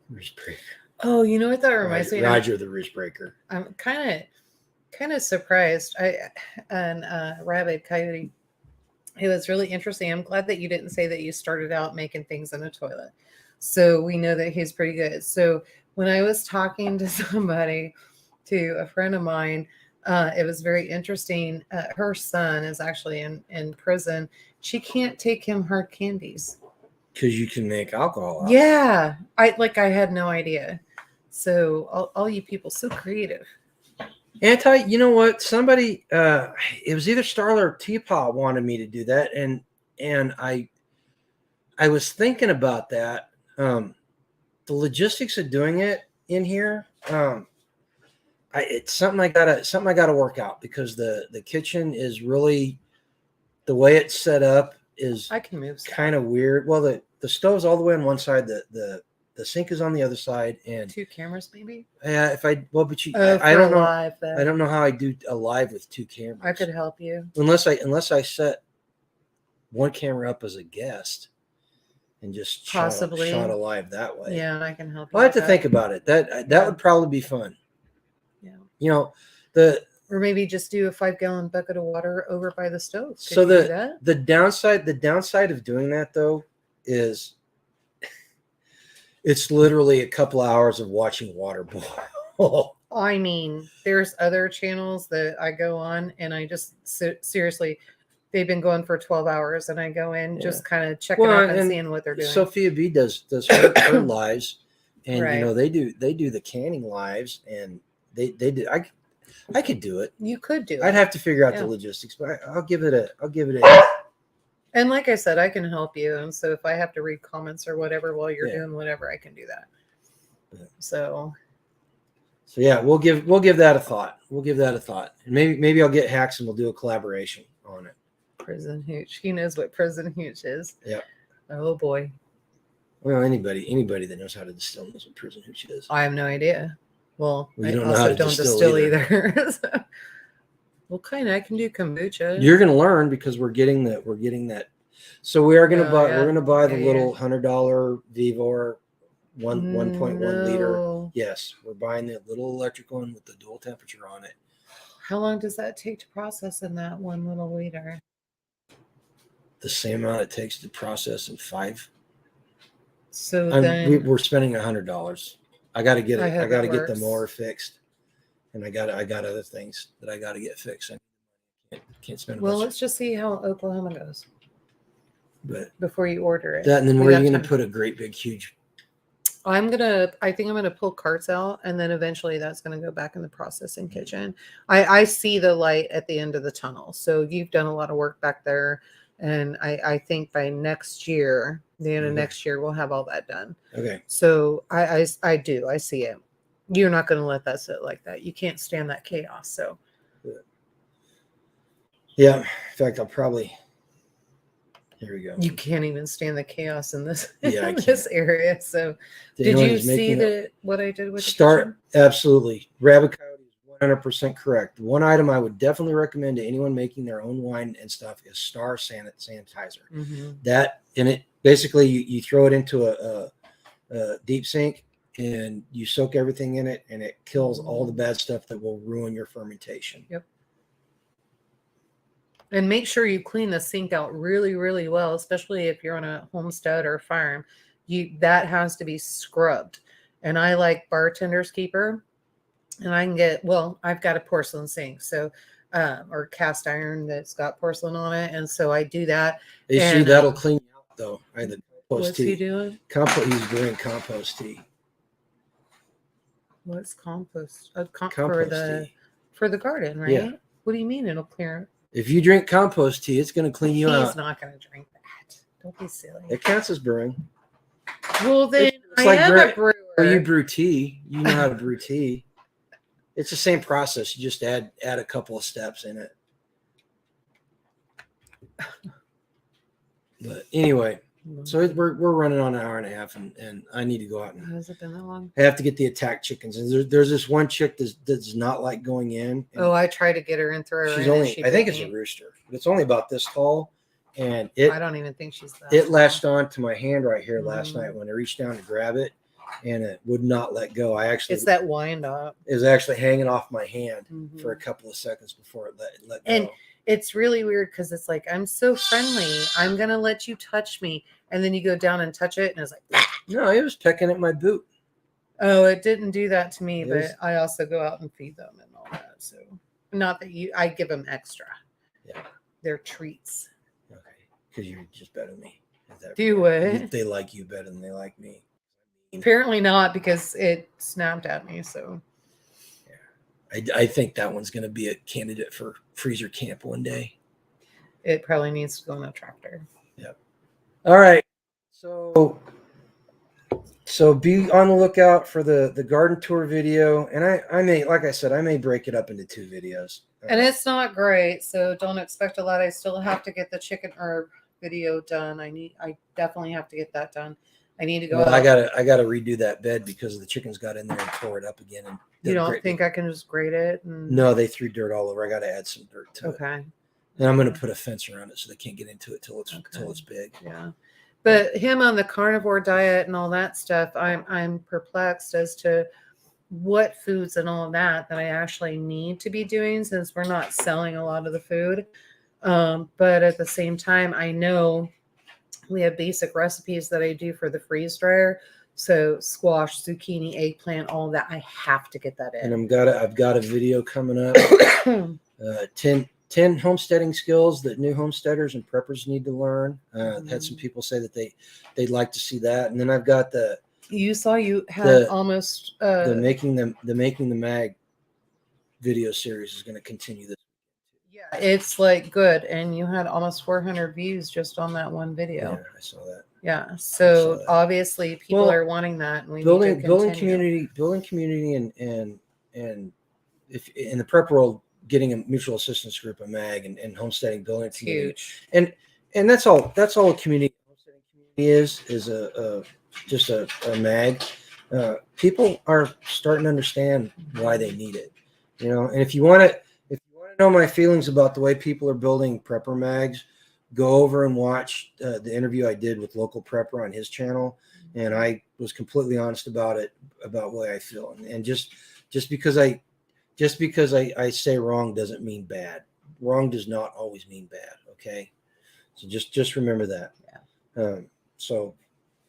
Roost Breaker. Oh, you know what that reminds me of? Roger the Roost Breaker. I'm kind of surprised. Rabid Coyote. It was really interesting. I'm glad that you didn't say that you started out making things in a toilet. So we know that he's pretty good. So when I was talking to somebody, to a friend of mine, it was very interesting. Her son is actually in prison. She can't take him hard candies. Because you can make alcohol out. Yeah. I had no idea. So all you people, so creative. You know what? Somebody, it was either Starla or Teapot wanted me to do that, and I was thinking about that. The logistics of doing it in here, it's something I gotta work out, because the kitchen is really, the way it's set up is I can move kind of weird. Well, the stove's all the way on one side, the sink is on the other side, and 2 cameras maybe. Yeah, I don't know. I don't know how I do a live with 2 cameras. I could help you unless I set one camera up as a guest and just possibly shot a live that way. Yeah, I can help you. I'll have to think about it. That would probably be fun. Yeah. You know, or maybe just do a 5-gallon bucket of water over by the stove. So the downside of doing that though is it's literally a couple hours of watching water boil. I mean, there's other channels that I go on, and I just seriously, they've been going for 12 hours, and I go in just kind of checking up and seeing what they're doing. Sophia B does her lives, and right. You know they do the canning lives, and they do. I could do it. You could do it. I'd have to figure out the logistics, but I'll give it a. And like I said, I can help you. And so if I have to read comments or whatever while you're doing whatever, I can do that. So yeah, we'll give that a thought. We'll give that a thought. And maybe I'll get Hacks and we'll do a collaboration on it. Prison hooch. He knows what prison hooch is. Yeah. Oh boy. Well, anybody that knows how to distill knows what prison hooch is. I have no idea. Well, you I don't also don't distill either. So. Well, kind of. I can do kombucha. You're going to learn, because we're getting that. So we are going to buy. We're going to buy the little $100 Vivor 1.1 liter. Yes, we're buying the little electric one with the dual temperature on it. How long does that take to process in that 1 little liter? The same amount it takes to process in 5. So then we're spending $100. I got to get it. I got to get the mower fixed. And I got other things that I got to get fixed. I can't spend. Well, let's just see how Oklahoma goes. But before you order it, that, and then where are you going to put a great big huge? I think I'm gonna pull carts out, and then eventually that's going to go back in the processing kitchen. I see the light at the end of the tunnel. So you've done a lot of work back there, and I think by next year, the end of next year, we'll have all that done. Okay. So I see it. You're not going to let that sit like that. You can't stand that chaos. So, yeah. In fact, I'll probably. Here we go. You can't even stand the chaos in this this area. So, did you see what I did with start? Absolutely. Rabbit Coyote is 100% correct. One item I would definitely recommend to anyone making their own wine and stuff is Star Sanitizer. Mm-hmm. That in it, basically, you throw it into a deep sink. And you soak everything in it, and it kills all the bad stuff that will ruin your fermentation. Yep. And make sure you clean the sink out really, really well, especially if you're on a homestead or a farm. That has to be scrubbed. and I like bartender's keeper, and I can get, well, I've got a porcelain sink, so or cast iron that's got porcelain on it, and so I do that. You see, that'll clean you out though. The compost what's tea. he doing? He's brewing compost tea. What's compost? Compost tea. For the garden, right? Yeah. What do you mean it'll clear? If you drink compost tea, it's going to clean you out. He's not going to drink that. Don't be silly. It counts as brewing. Well, then it's like a brewer. Or you brew tea. You know how to brew tea. It's the same process. You just add a couple of steps in it. But anyway, so we're running on an hour and a half, and I need to go out and. Has it been that long? I have to get the attack chickens, and there's this one chick that does not like going in. Oh, I try to get her and throw her. She's only. I think it's a rooster, but it's only about this tall, and I don't even think she's that. It latched on to my hand right here last night when I reached down to grab it, and it would not let go. It's that wind up. It was actually hanging off my hand for a couple of seconds before it let go. And it's really weird because it's like, I'm so friendly. I'm going to let you touch me. And then you go down and touch it. And it's like, no, it was pecking at my boot. Oh, it didn't do that to me. But I also go out and feed them and all that. So not that I give them extra. Yeah. They're treats. Okay. Because you're just better than me. Do what? They like you better than they like me. Apparently not, because it snapped at me. So I think that one's going to be a candidate for freezer camp one day. It probably needs to go on a tractor. Yep. All right. So be on the lookout for the garden tour video. And I may, like I said, I may break it up into 2 videos. And it's not great, so don't expect a lot. I still have to get the chicken herb video done. I definitely have to get that done. I need to go. Well, I gotta redo that bed because the chickens got in there and tore it up again. And you don't think I can just grate it? No, they threw dirt all over. I got to add some dirt to it. Okay. And I'm going to put a fence around it so they can't get into it till it's big. Yeah. But him on the carnivore diet and all that stuff, I'm perplexed as to what foods and all of that I actually need to be doing, since we're not selling a lot of the food. But at the same time, I know we have basic recipes that I do for the freeze dryer. So squash, zucchini, eggplant, all that. I have to get that in. And I've got a video coming up. 10 homesteading skills that new homesteaders and preppers need to learn. Had some people say that they'd like to see that. And then I've got you had almost the making the mag video series is going to continue this. Yeah, it's like good, and you had almost 400 views just on that one video. Yeah, I saw that. Yeah, so obviously people are wanting that, and we building community, and if in the prep world, getting a mutual assistance group, a mag, and homesteading, building it's community, huge. And that's all a community is just a mag. People are starting to understand why they need it, and if you want to know my feelings about the way people are building prepper mags, go over and watch the interview I did with Local Prepper on his channel, and I was completely honest about the way I feel. And just because I say wrong doesn't mean bad. Wrong does not always mean bad. Okay, so just remember that. Yeah. So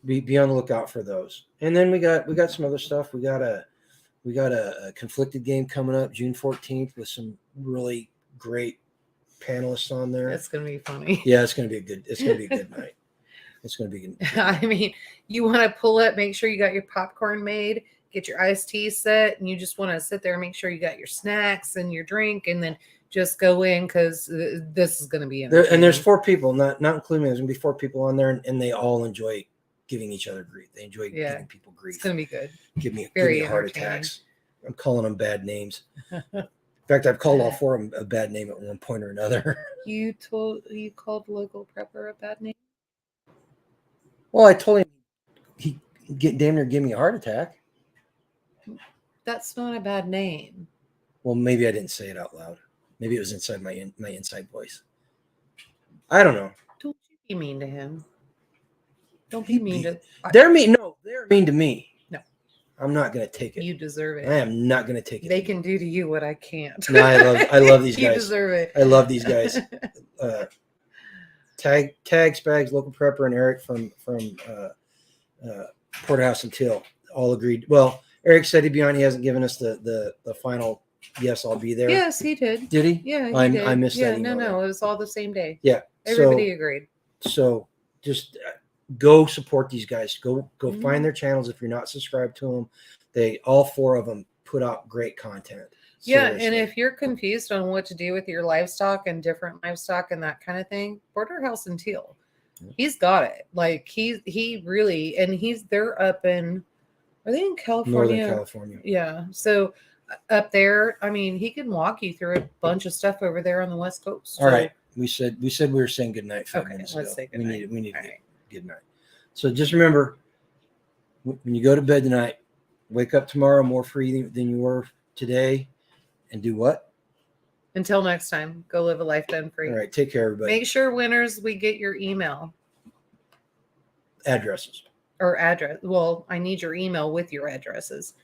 be on the lookout for those. And then we got some other stuff. We got a conflicted game coming up June 14th with some really great panelists on there. It's gonna be funny. Yeah, it's gonna be a good night. It's gonna be good. I mean, you want to pull up, make sure you got your popcorn made, get your iced tea set, and you just want to sit there and make sure you got your snacks and your drink, and then just go in, because this is gonna be there. And there's 4 people, not including me. There's gonna be 4 people on there, and they all enjoy giving each other grief. They enjoy giving people grief. It's gonna be good. Give me heart attacks. I'm calling them bad names. In fact, I've called all 4 of them a bad name at one point or another. You called Local Prepper a bad name? Well, I told him he damn near give me a heart attack. That's not a bad name. Well, maybe I didn't say it out loud. Maybe it was inside my inside voice. I don't know. Don't you be mean to him. Don't be mean to. They're mean. No, they're mean to me. No, I'm not going to take it. You deserve it. I am not going to take it. They can do to you what I can't. No, I love these guys. You deserve it. I love these guys. Tag Spags, Local Prepper, and Eric from Porterhouse and Till. all agreed. Well, Eric said he'd be on. He hasn't given us the final yes, I'll be there. Yes, he did. Did he? Yeah, he did. I missed that No, email. it was all the same day. Yeah. Everybody agreed. So just go support these guys. Go Mhm. find their channels if you're not subscribed to them. All 4 of them put out great content. Yeah, Seriously. and if you're confused on what to do with your livestock and different livestock and that kind of thing, Border House and Teal. He's got it. Like he really, and they're up in, are they in California? Northern California. Yeah. So up there, I mean, he can walk you through a bunch of stuff over there on the West Coast. All right. We said we were saying good night 5 minutes ago. Let's say good night. We need to get good night. So just remember, when you go to bed tonight, wake up tomorrow more free than you were today, and do what? Until next time, go live a life done free. All right. Take care, everybody. Make sure, winners, we get your email. Addresses. Or address. Well, I need your email with your addresses.